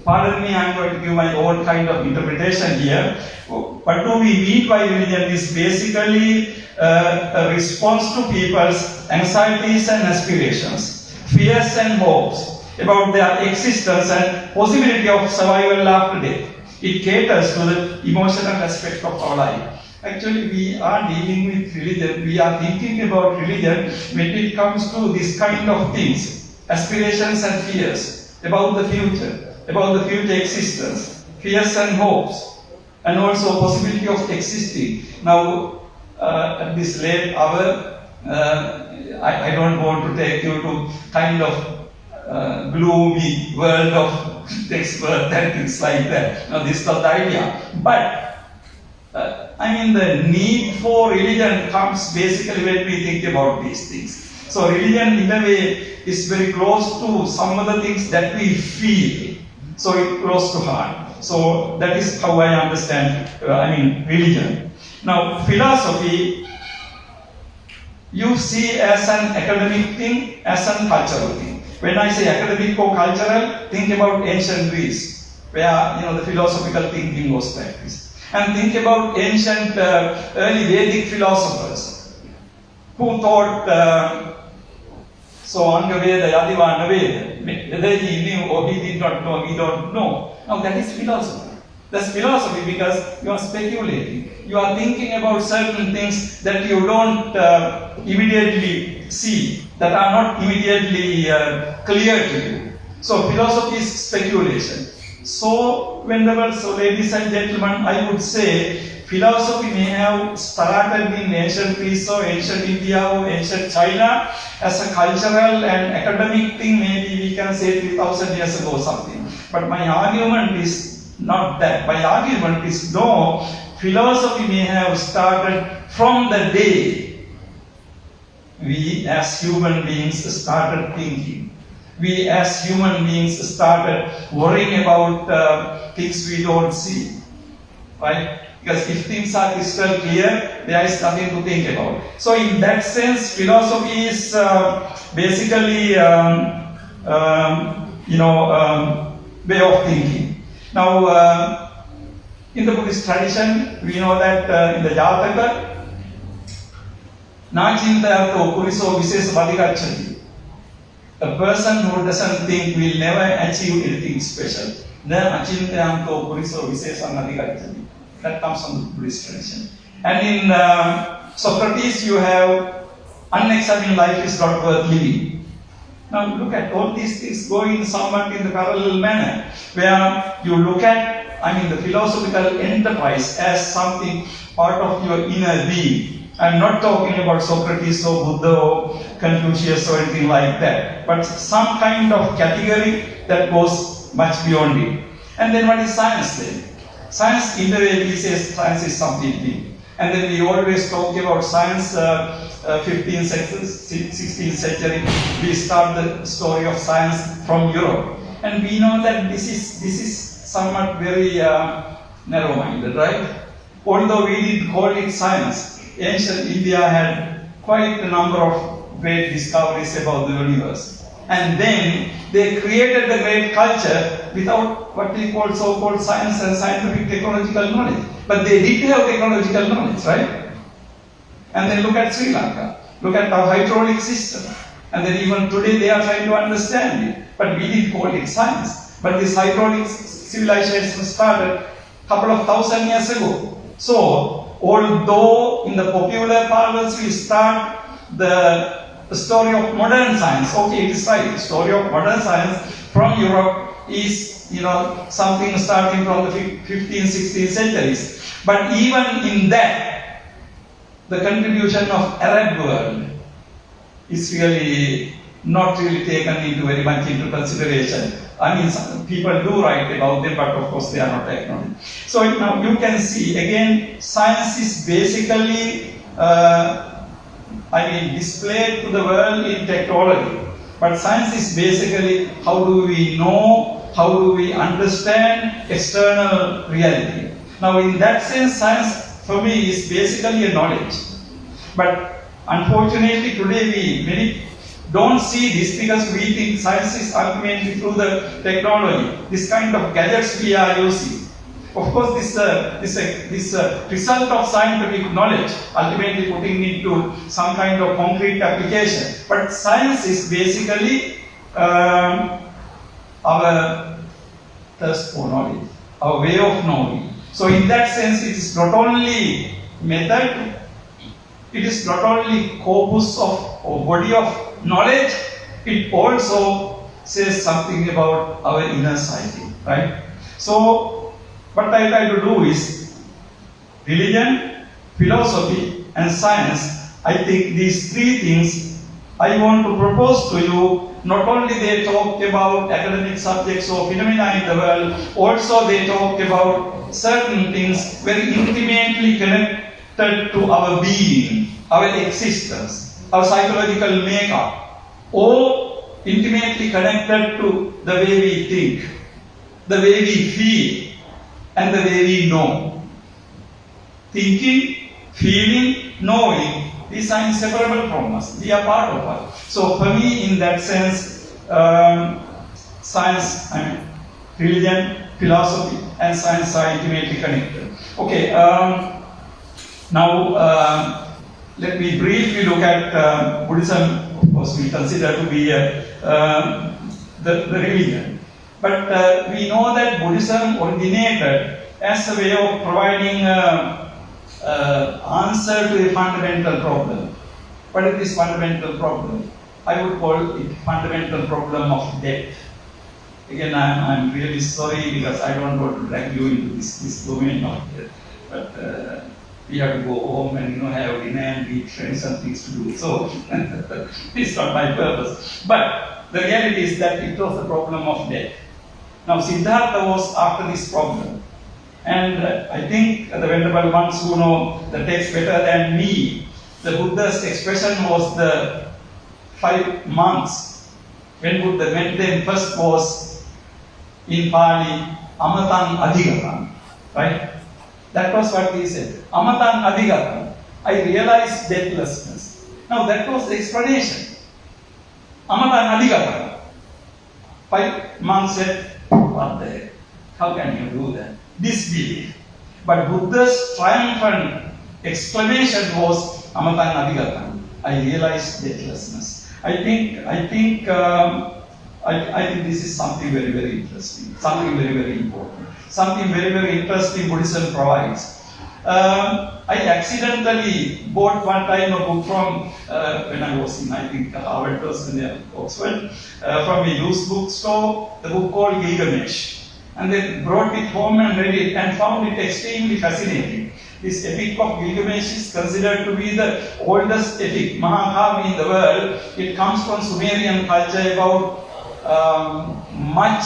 pardon me, I'm going to give my own kind of interpretation here. What do we mean by religion is basically a response to people's anxieties and aspirations, fears and hopes about their existence and possibility of survival after death. It caters to the emotional aspect of our life. Actually, we are dealing with religion, we are thinking about religion when it comes to this kind of things, aspirations and fears about the future existence, fears and hopes, and also possibility of existing. Now, at this late hour, I don't want to take you to kind of gloomy world of next birth and things like that. Now, this is not the idea. But I mean, the need for religion comes basically when we think about these things. So, religion in a way is very close to some of the things that we feel. So, it's close to heart. So, that is how I understand, religion. Now, philosophy, you see as an academic thing, as a cultural thing. When I say academic or cultural, think about ancient Greece, where the philosophical thinking was practiced. And think about ancient early Vedic philosophers who thought, Anga Veda, Yadivana Veda, whether he knew or he did not know, we don't know. Now that is philosophy. That's philosophy because you are speculating. You are thinking about certain things that you don't immediately see, that are not immediately clear to you. So philosophy is speculation. So, ladies and gentlemen, I would say philosophy may have started in ancient Greece or ancient India or ancient China as a cultural and academic thing, maybe we can say 3,000 years ago or something. But my argument is not that. My argument is no, philosophy may have started from the day we as human beings started thinking. We as human beings started worrying about things we don't see, right? Because if things are crystal clear, there is nothing to think about. So in that sense, philosophy is basically, way of thinking. Now, in the Buddhist tradition, we know that in the Jataka, Nachintayato Puriso Visesa Padikachati. A person who doesn't think will never achieve anything special. That comes from the Buddhist tradition. And in Socrates, you have unexamined life is not worth living. Now look at all these things going somewhat in the parallel manner, where you look at, the philosophical enterprise as something part of your inner being. I'm not talking about Socrates or Buddha or Confucius or anything like that, but some kind of category that goes much beyond it. And then what is science then? Science invariably says science is something big. And then we always talk about science, 15th century, 16th century, we start the story of science from Europe. And we know that this is somewhat very narrow-minded, right? Although we did call it science, ancient India had quite a number of great discoveries about the universe. And then they created the great culture without what we call so-called science and scientific technological knowledge. But they did have technological knowledge, right? And then look at Sri Lanka. Look at our hydraulic system. And then even today they are trying to understand it. But we did call it science. But this hydraulic civilization started a couple of thousand years ago. So, although in the popular parlance we start the story of modern science, okay, it is right, the story of modern science from Europe is, something starting from the 15th, 16th centuries. But even in that, the contribution of Arab world is really not really taken into very much into consideration. Some people do write about them, but of course they are not acknowledged. So now you can see, again, science is basically, displayed to the world in technology. But science is basically how do we know, how do we understand external reality. Now in that sense, science for me is basically a knowledge. But unfortunately today many don't see this because we think science is ultimately through the technology, this kind of gadgets we are using. Of course, this result of scientific knowledge ultimately putting into some kind of concrete application. But science is basically our thirst for knowledge, our way of knowing. So in that sense, it is not only method, it is not only corpus of or body of knowledge, it also says something about our inner psyche, right? So what I try to do is religion, philosophy and science. I think these three things I want to propose to you. Not only they talk about academic subjects or phenomena in the world, also they talk about certain things very intimately connected to our being, our existence, our psychological makeup, or intimately connected to the way we think, the way we feel, and the way we know. Thinking, feeling, knowing, these are inseparable from us. We are part of us. So for me, in that sense, science, religion, philosophy, and science are intimately connected. Okay, now let me briefly look at Buddhism. Of course, we consider to be the religion. But we know that Buddhism originated as a way of providing answer to a fundamental problem. What is this fundamental problem? I would call it fundamental problem of death. Again, I'm really sorry because I don't want to drag you into this domain of death. But we have to go home and have dinner and meet friends and things to do. So it's not my purpose. But the reality is that it was the problem of death. Now Siddhartha was after this problem. And I think the Venerable ones who know the text better than me, the Buddha's expression was the 5 months. When Buddha went then first was in Pali, Amatang Adhigatan, right? That was what he said. Amatang Adhigatan. I realized deathlessness. Now that was the explanation. Amatang Adhigatan. 5 months said, what the heck? How can you do that? Disbelief. But Buddha's triumphant exclamation was Amatang Adhigatan. I realized deathlessness. I think this is something very, very interesting, something very, very important, something very, very interesting Buddhism provides. I accidentally bought one time a book from, when I was in, I think, Harvard or Oxford, from a used bookstore, the book called Gilgamesh. And then brought it home and read it and found it extremely fascinating. This epic of Gilgamesh is considered to be the oldest epic, Mahakami in the world. It comes from Sumerian culture about much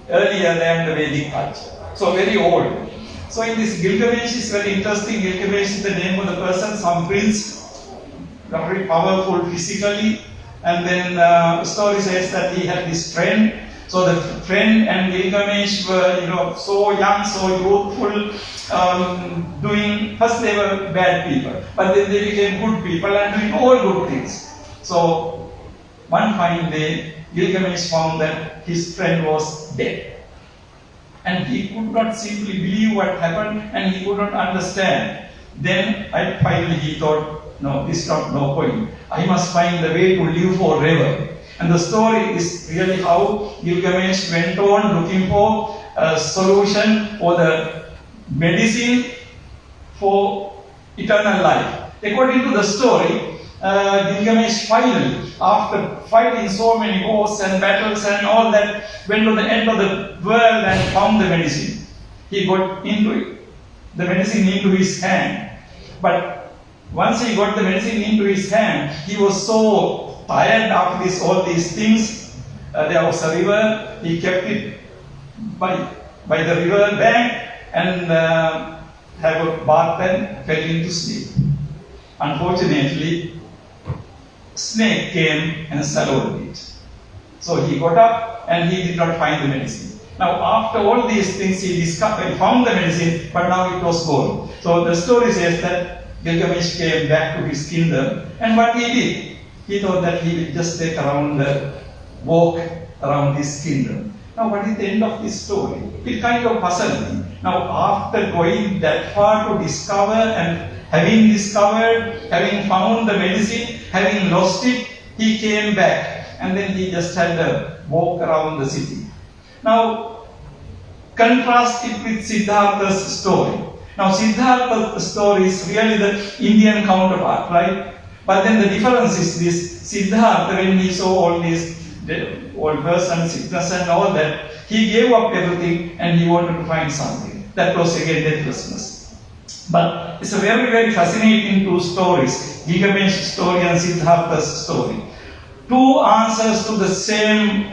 earlier than the Vedic culture. So very old. So in this Gilgamesh is very interesting. Gilgamesh is the name of the person, some prince, very powerful physically. And then the story says that he had this friend. So the friend and Gilgamesh were, so young, so youthful, first they were bad people, but then they became good people and doing all good things. So one fine day, Gilgamesh found that his friend was dead. And he could not simply believe what happened and he could not understand. Then finally he thought, no, this is not no point. I must find the way to live forever. And the story is really how Gilgamesh went on looking for a solution for the medicine for eternal life. According to the story, Gilgamesh finally, after fighting so many wars and battles and all that, went to the end of the world and found the medicine. He got the medicine into his hand. But once he got the medicine into his hand, he was so tired after all these things. There was a river. He kept it by the river bank and have a bath and fell into sleep. Unfortunately, snake came and swallowed it. So he got up and he did not find the medicine. Now after all these things he found the medicine, but now it was gone. So the story says that Gilgamesh came back to his kingdom, and what he did, he thought that he would just take around the walk around his kingdom. Now what is the end of this story? It kind of puzzled me. Now after going that far to discover, and having discovered, having found the medicine, having lost it, he came back and then he just had a walk around the city. Now contrast it with Siddhartha's story. Now Siddhartha's story is really the Indian counterpart, right? But then the difference is this: Siddhartha, when he saw all these old person, sickness and all that, he gave up everything and he wanted to find something. That was again deathlessness. But it's a very, very fascinating two stories, Gilgamesh's story and Siddhartha's story. Two answers to the same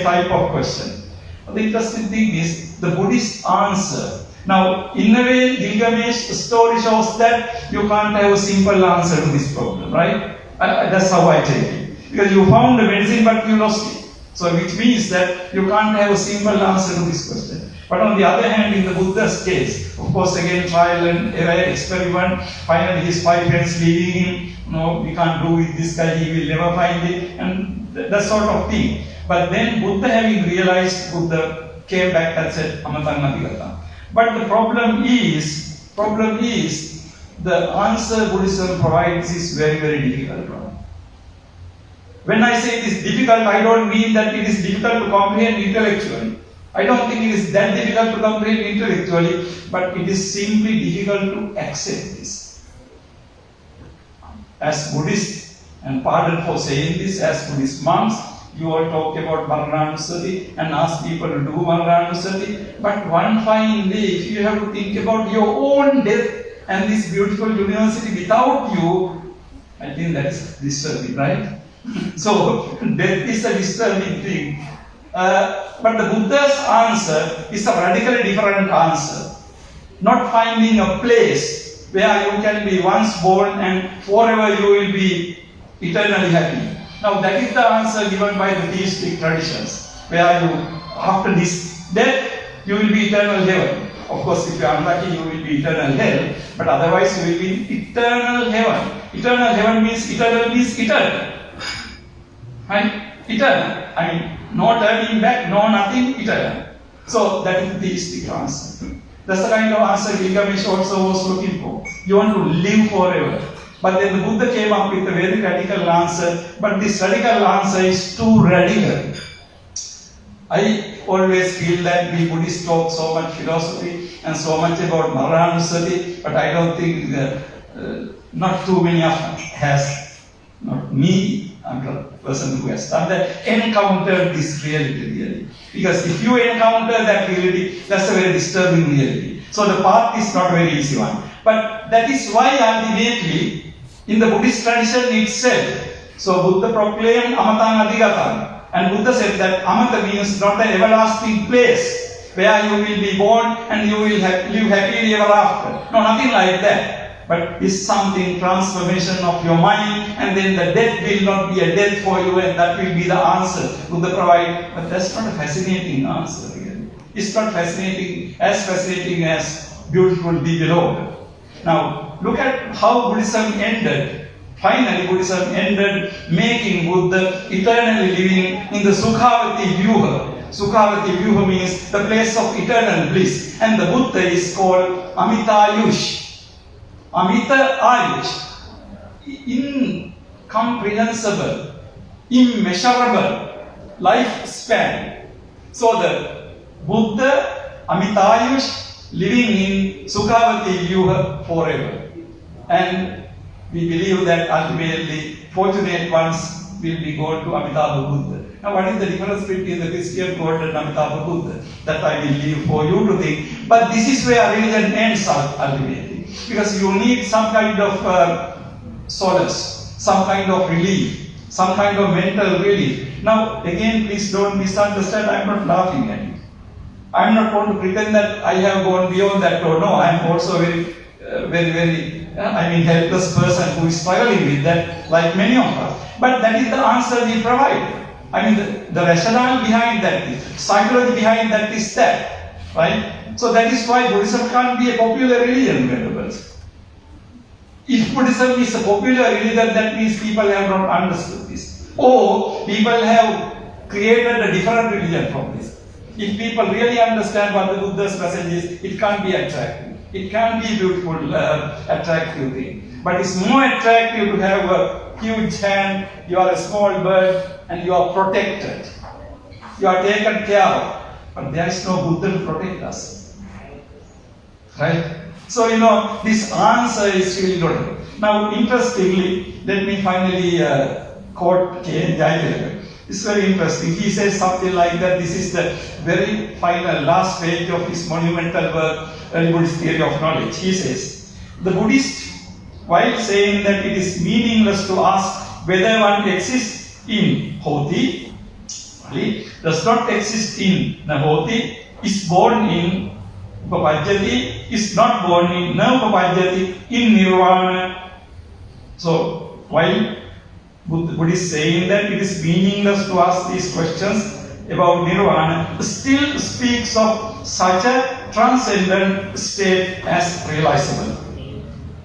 type of question. The interesting thing is the Buddhist answer. Now, in a way, Gilgamesh's story shows that you can't have a simple answer to this problem, right? That's how I take it. Because you found the medicine but you lost it. So which means that you can't have a simple answer to this question. But on the other hand, in the Buddha's case, of course again trial and error, experiment, finally his 5 friends leaving him, no, we can't do with this guy, he will never find it, and that sort of thing. But then Buddha, having realized, Buddha came back and said, Amatang Natigata. But the problem is, the answer Buddhism provides is very, very difficult one. When I say it is difficult, I don't mean that it is difficult to comprehend intellectually. I don't think it is that difficult to comprehend intellectually, but it is simply difficult to accept this. As Buddhists, and pardon for saying this, as Buddhist monks, you all talk about Maranusati and ask people to do Maranusati, but one fine day, if you have to think about your own death and this beautiful university without you, I think that's disturbing, right? So, death is a disturbing thing. But the Buddha's answer is a radically different answer. Not finding a place where you can be once born and forever you will be eternally happy. Now that is the answer given by the theistic traditions, where you, after this death, you will be eternal heaven. Of course, if you are unlucky, you will be eternal hell, but otherwise you will be in eternal heaven. Eternal heaven means eternal. Right? Eternal. I mean, no turning back, no nothing, eternal. So that is the theistic answer. That's the kind of answer Gilgamesh also was looking for. You want to live forever. But then the Buddha came up with a very radical answer, but this radical answer is too radical. I always feel that we Buddhists talk so much philosophy and so much about Maranusati, but I don't think not too many of us has, not me, I'm the person who has done that, encountered this reality really. Because if you encounter that reality, that's a very disturbing reality. So the path is not a very easy one. But that is why ultimately, in the Buddhist tradition itself, so Buddha proclaimed Amatang Adhigatang, and Buddha said that Amata means not an everlasting place where you will be born and you will live happily ever after. No, nothing like that. But it's something, transformation of your mind, and then the death will not be a death for you, and that will be the answer Buddha provide. But that's not a fascinating answer really. It's not fascinating as beautiful be below. Now, look at how Buddhism ended. Finally, Buddhism ended making Buddha eternally living in the Sukhavati Vyuha. Sukhavati Vyuha means the place of eternal bliss. And the Buddha is called Amitayush. Amita Ayush. Incomprehensible, immeasurable lifespan. So the Buddha, Amitayush, living in Sukhavati Vyuha forever. And we believe that ultimately fortunate ones will be gone to Amitabha Buddha. Now what is the difference between the Christian God and Amitabha Buddha? That I will leave for you to think. But this is where religion ends ultimately. Because you need some kind of solace, some kind of relief, some kind of mental relief. Now again, please don't misunderstand, I am not laughing at it. I am not going to pretend that I have gone beyond that or no, I am also very helpless person who is struggling with that, like many of us. But that is the answer we provide. The rationale behind that, psychology behind that is that, right? So that is why Buddhism can't be a popular religion, venerables. If Buddhism is a popular religion, that means people have not understood this. Or people have created a different religion from this. If people really understand what the Buddha's message is, it can't be attractive. It can't be beautiful, attractive thing. But it's more attractive to have a huge hand, you are a small bird, and you are protected. You are taken care of. But there is no Buddha to protect us. Right? So, this answer is really good. Now, interestingly, let me finally quote K.N. Jayatilaga. It's very interesting. He says something like that. This is the very final, last page of his monumental work, Early Buddhist Theory of Knowledge. He says, the Buddhist, while saying that it is meaningless to ask whether one exists in Hoti, does not exist in Nahoti, is born in Upapajjati, is not born in Upapajjati, in Nirvana. So, while Buddha is saying that it is meaningless to ask these questions about Nirvana, still speaks of such a transcendent state as realizable.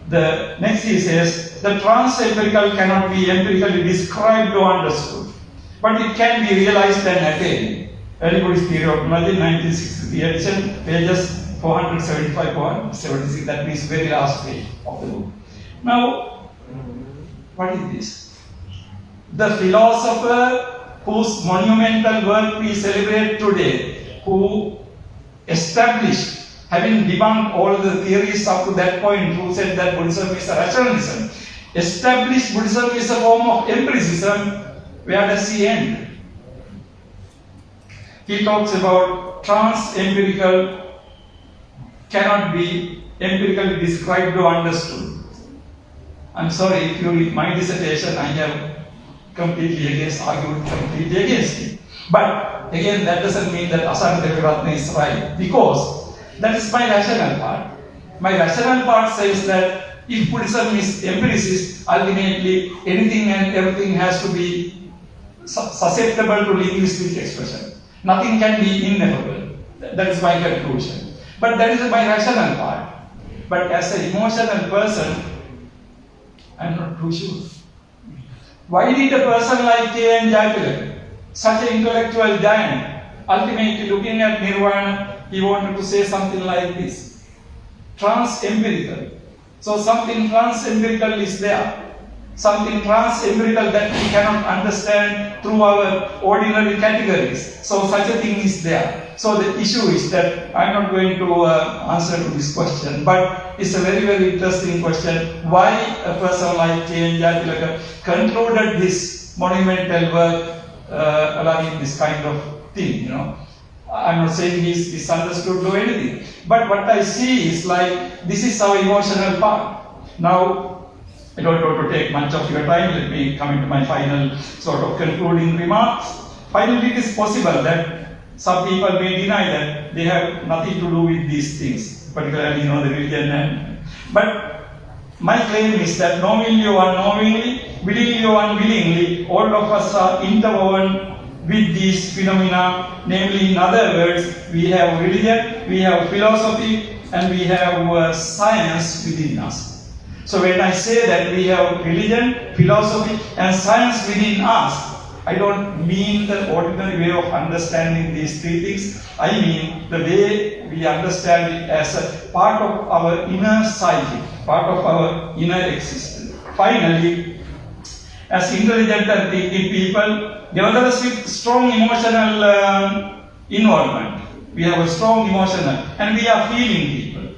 The next he says, the trans-empirical cannot be empirically described or understood, but it can be realized and attained. Early Buddhist Theory of Knowledge, 1963 edition, pages 475, 476, that means very last page of the book. Now, what is this? The philosopher whose monumental work we celebrate today, who established, having debunked all the theories up to that point, who said that Buddhism is a rationalism, established Buddhism is a form of empiricism. Where does he end? He talks about trans-empirical cannot be empirically described or understood. I'm sorry, if you read my dissertation, I have argued completely against it. But again, that doesn't mean that Asanga Deviratne is right, because that is my rational part. My rational part says that if Buddhism is empiricist, ultimately anything and everything has to be susceptible to linguistic expression. Nothing can be ineffable. That is my conclusion. But that is my rational part. But as an emotional person, I am not too sure. Why did a person like K.N. Jayatilaga, such an intellectual giant, ultimately looking at Nirvana, he wanted to say something like this? Trans-empirical. So something trans-empirical is there. Something trans-empirical that we cannot understand through our ordinary categories. So such a thing is there. So the issue is that I'm not going to answer to this question, but it's a very, very interesting question. Why a person like K.N. Jayatilaga concluded this monumental work allowing this kind of thing, I'm not saying he's misunderstood or anything. But what I see is like, this is our emotional part. Now, I don't want to take much of your time. Let me come into my final sort of concluding remarks. Finally, it is possible that some people may deny that they have nothing to do with these things, particularly, the religion. But my claim is that knowingly or unknowingly, willingly or unwillingly, all of us are interwoven with these phenomena. Namely, in other words, we have religion, we have philosophy, and we have science within us. So when I say that we have religion, philosophy, and science within us, I don't mean the ordinary way of understanding these three things. I mean the way we understand it as a part of our inner psyche, part of our inner existence. Finally, as intelligent and thinking people, nevertheless with strong emotional involvement, we have a strong emotional, and we are feeling people.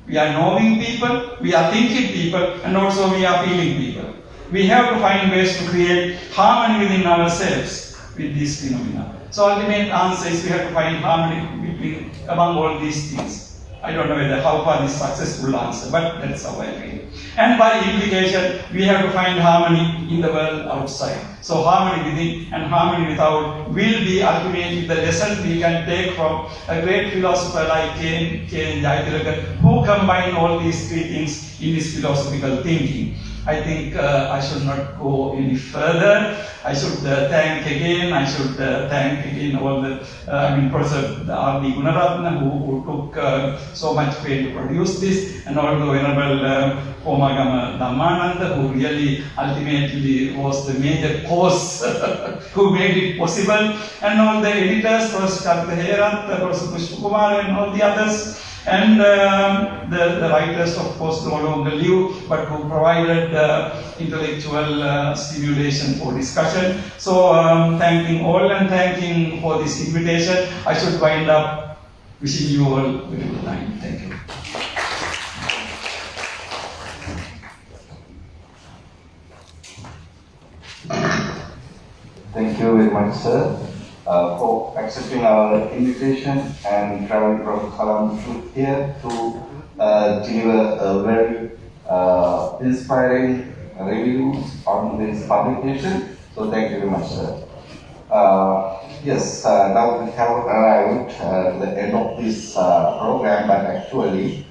We are knowing people, we are thinking people, and also we are feeling people. We have to find ways to create harmony within ourselves with these phenomena. So ultimate answer is we have to find harmony among all these things. I don't know whether how far this successful answer, but that's how I feel. And by implication, we have to find harmony in the world outside. So harmony within and harmony without will be ultimately the lesson we can take from a great philosopher like K. Jayatillaka, who combined all these three things in his philosophical thinking. I think I should not go any further. I should thank again all the, Professor R.D. Gunaratne, who took so much pain to produce this, and also Venerable Pomagama Dhammananda, who really ultimately was the major cause who made it possible, and all the editors, Professor Karthika Herath, Professor Pushpakumar, and all the others. And the writers, of course, no longer live, but who provided intellectual stimulation for discussion. So, thanking all and thanking for this invitation, I should wind up wishing you all a very good night. Thank you. Thank you very much, sir, for accepting our invitation and traveling from Kalam to here to deliver a very inspiring reviews on this publication. So thank you very much, sir. Yes, now we have arrived to the end of this program, but actually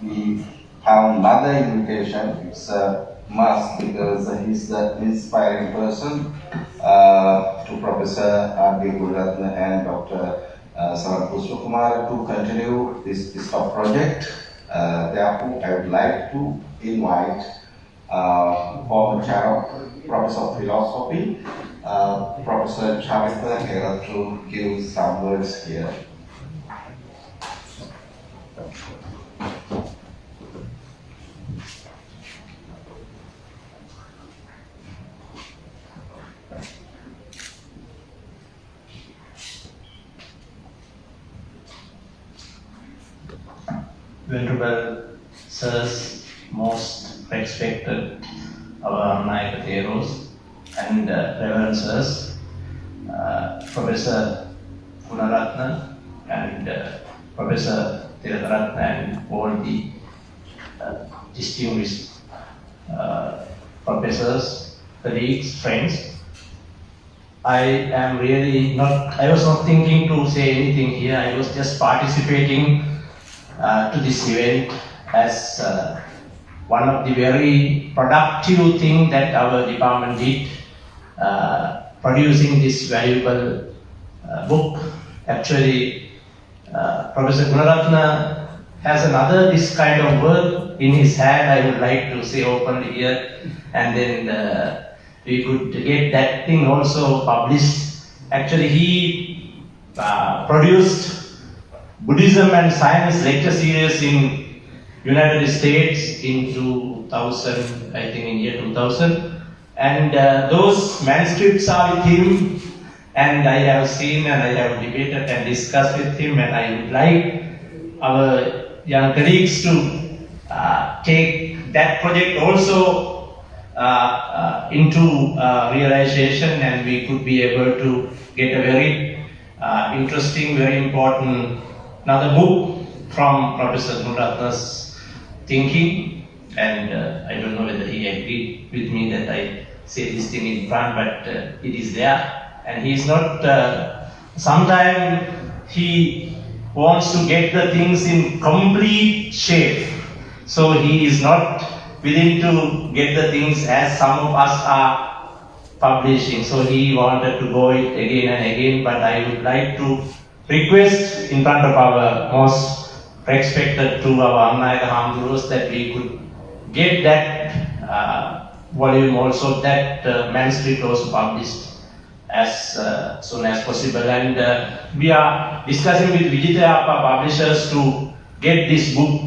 we have another invitation. It's a must because he's the inspiring person to Professor R.D. Gunaratne and Dr. Saran Pushpakumar to continue this top project. Therefore, I would like to invite former chair, Professor of Philosophy, Professor Charita Herath to give some words here. Venerable Sirs, most respected our Nayaka Theros and Reverend Sirs, Professor Gunaratne and Professor Tiraratne and all the distinguished professors, colleagues, friends. I was not thinking to say anything here. I was just participating to this event as one of the very productive things that our department did, producing this valuable book. Actually, Professor Gunaratne has another this kind of work in his hand, I would like to say openly here, and then we could get that thing also published. Actually, he produced Buddhism and Science lecture series in United States in 2000, I think in year 2000. And those manuscripts are with him, and I have seen and I have debated and discussed with him, and I would like our young colleagues to take that project also into realization, and we could be able to get a very interesting, very important another book from Professor Gunaratne's thinking, and I don't know whether he agreed with me that I say this thing in front, but it is there, and he is not, sometimes he wants to get the things in complete shape, so he is not willing to get the things as some of us are publishing, so he wanted to go it again and again, but I would like to request in front of our most respected to our Annayaka Hamdurus that we could get that volume also, that manuscript also published as soon as possible. And we are discussing with Vijitayappa publishers to get this book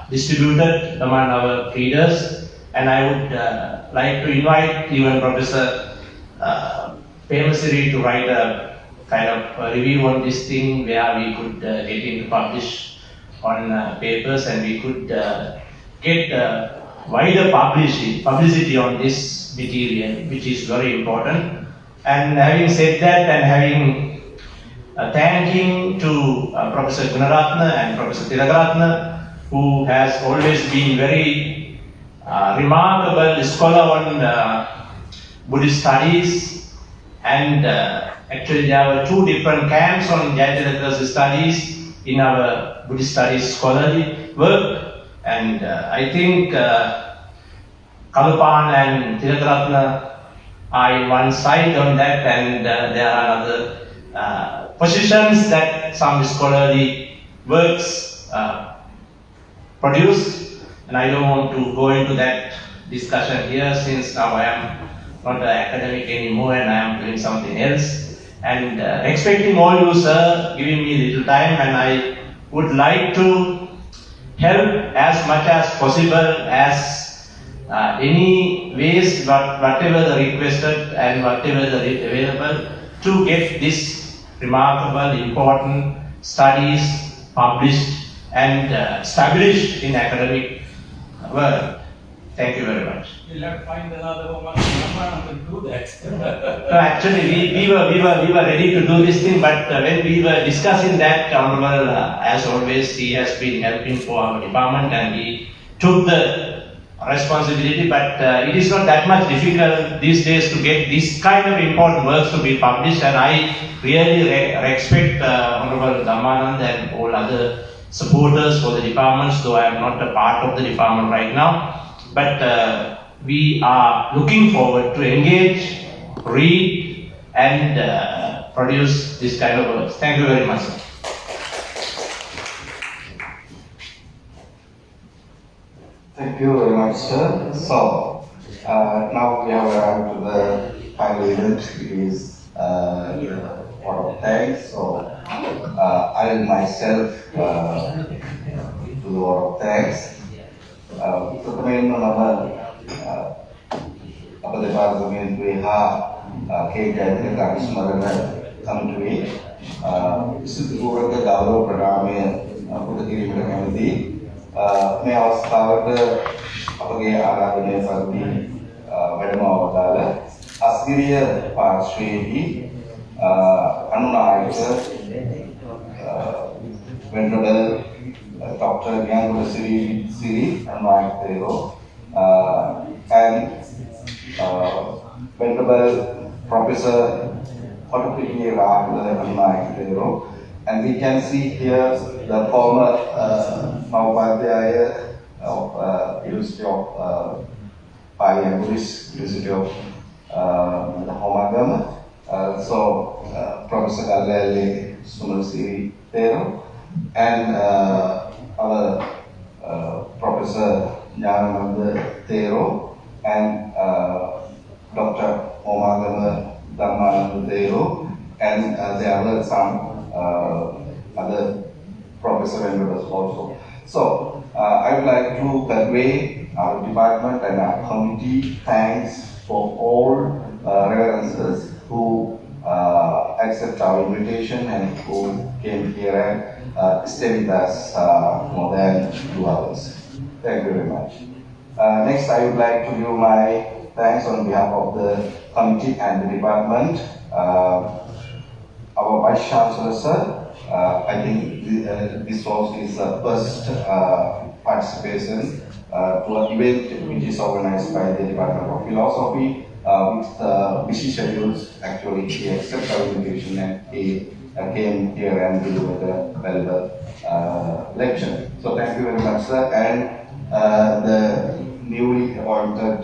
distributed among our readers. And I would like to invite even Professor Pemasiri to write a kind of review on this thing where we could get into publish on papers, and we could get wider publicity on this material, which is very important. And having said that, and having thanking to Professor Gunaratna and Professor Tilakaratna, who has always been very remarkable scholar on Buddhist studies, and actually there were two different camps on Jayatilaka's studies in our Buddhist studies scholarly work, and I think Kalupan and Tilakaratna are in one side on that, and there are other positions that some scholarly works produced, and I don't want to go into that discussion here since now I am not an academic anymore and I am doing something else. And expecting all you, sir, giving me little time, and I would like to help as much as possible as any ways, whatever the requested and whatever the available, to get this remarkable, important studies published and established in academic world. Thank you very much. You'll have to find another woman to do that. No, actually, we were ready to do this thing, but when we were discussing that, Honorable, as always, he has been helping for our department and he took the responsibility. But it is not that much difficult these days to get this kind of important works to be published, and I really respect Honorable Dhammanand and all other supporters for the departments, though I am not a part of the department right now. But we are looking forward to engage, read, and produce this kind of works. Thank you very much, sir. Thank you very much, sir. So, now we have arrived to the final event. It is the vote of thanks. So, I myself do the vote of thanks. ප්‍රථමයෙන්ම අප දෙපාර්තමේන්තුවේ හා cake Jayathilaka අනුස්මරණ කමිටුවේ ස්තුතිපූර්වක ගෞරව ප්‍රණාමය පුද කිරීමට කැමැති මේ අවස්ථාවට අපගේ ආරාධනය සල්දී වැඩම අවදාළ අස්ගිරිය පාර්ශ්වයේදී අනුනායක වෙනරබල් Dr. Gyanguda Siri and Mike Tero, and Venerable Professor Kotapiti Rahula and Mike Tero. And we can see here the former Mahapadhyaya of University of Pali and Buddhist University of Homagama. So Professor Kalele Sunasiri Tero and our Professor Nyananda Tero and Dr. Homagama Dhammananda Tero, and there are some other professors and members also. So I would like to convey our department and our committee thanks for all reverences who accept our invitation and who came here and stay with us more than 2 hours. Thank you very much. Next, I would like to give my thanks on behalf of the committee and the department. Our Vice Chancellor, sir, I think this was his first participation to an event which is organized by the Department of Philosophy with busy schedules. Actually, he accepted our invitation and he came here and delivered a valuable lecture. So thank you very much, sir. And the newly appointed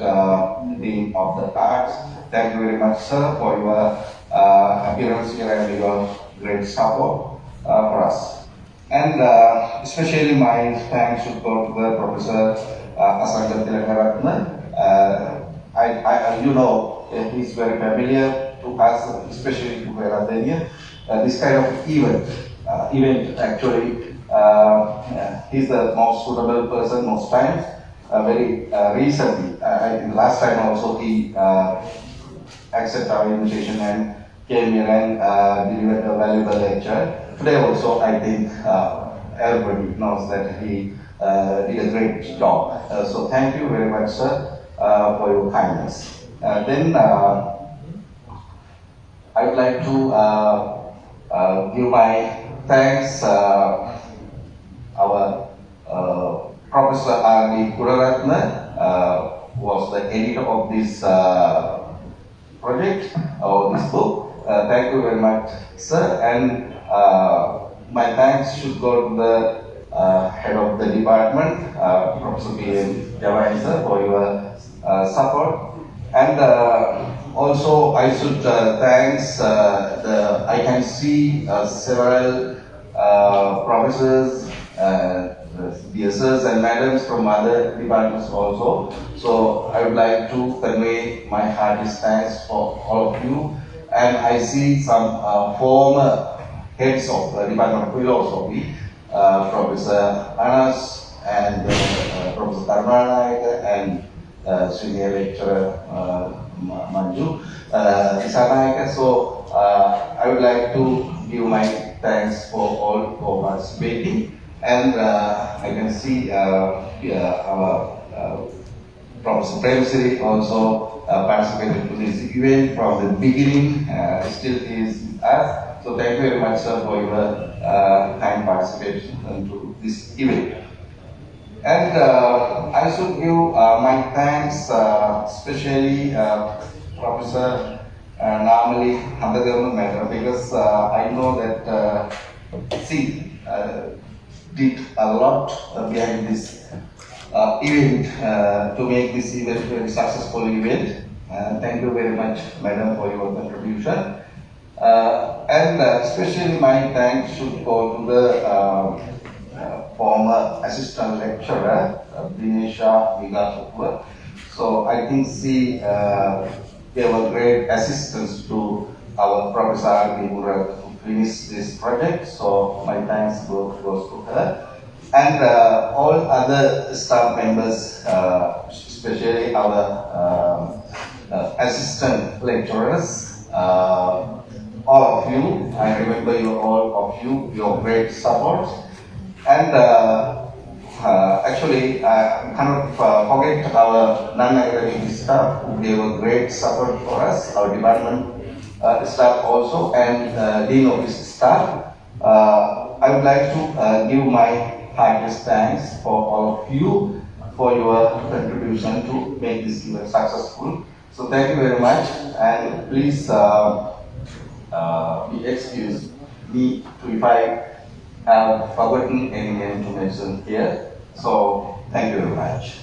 Dean of the Arts, thank you very much, sir, for your appearance here and your great support for us. And especially my thanks should go to the Professor Asanga Tilakaratna. You know, he's very familiar to us, especially to Veradenia. This kind of event actually, he's the most suitable person most times. Very recently, I think last time also he accepted our invitation and came here and delivered a valuable lecture. Today also, I think everybody knows that he did a great job. So thank you very much, sir, for your kindness. Then I would like to give my thanks. Our Professor R.D. Gunaratna was the editor of this project or this book. Thank you very much, sir. And my thanks should go to the head of the department, Professor B.M. Javain, sir, for your support. And also I should thanks I can see several professors, dear sirs and madams from other departments also. So I would like to convey my heartiest thanks for all of you. And I see some former heads of the Department of Philosophy, Professor Anas and Professor Karnanayaka and Senior Lecturer Manju Isanayaka. So I would like to give my thanks for all for participating. And I can see our Professor Premsiri also participated to this event from the beginning, still is with us. So thank you very much, sir, for your kind participation into this event. And I should give my thanks especially Professor Namali Handagama Madam, because I know that she did a lot behind this event to make this event a very successful event. Thank you very much, Madam, for your contribution. And especially my thanks should go to the former assistant lecturer, Dinesha Vigapur. So I think she gave a great assistance to our Professor Murat to finish this project. So my thanks goes to her. And all other staff members, especially our assistant lecturers, all of you, I remember you all of you, your great support. And actually, I cannot forget our non-academic staff who gave a great support for us, our department staff also, and Dean Office staff. I would like to give my highest thanks for all of you for your contribution to make this event successful. So thank you very much, and please be excused me if I have forgotten any name to mention here. So thank you very much.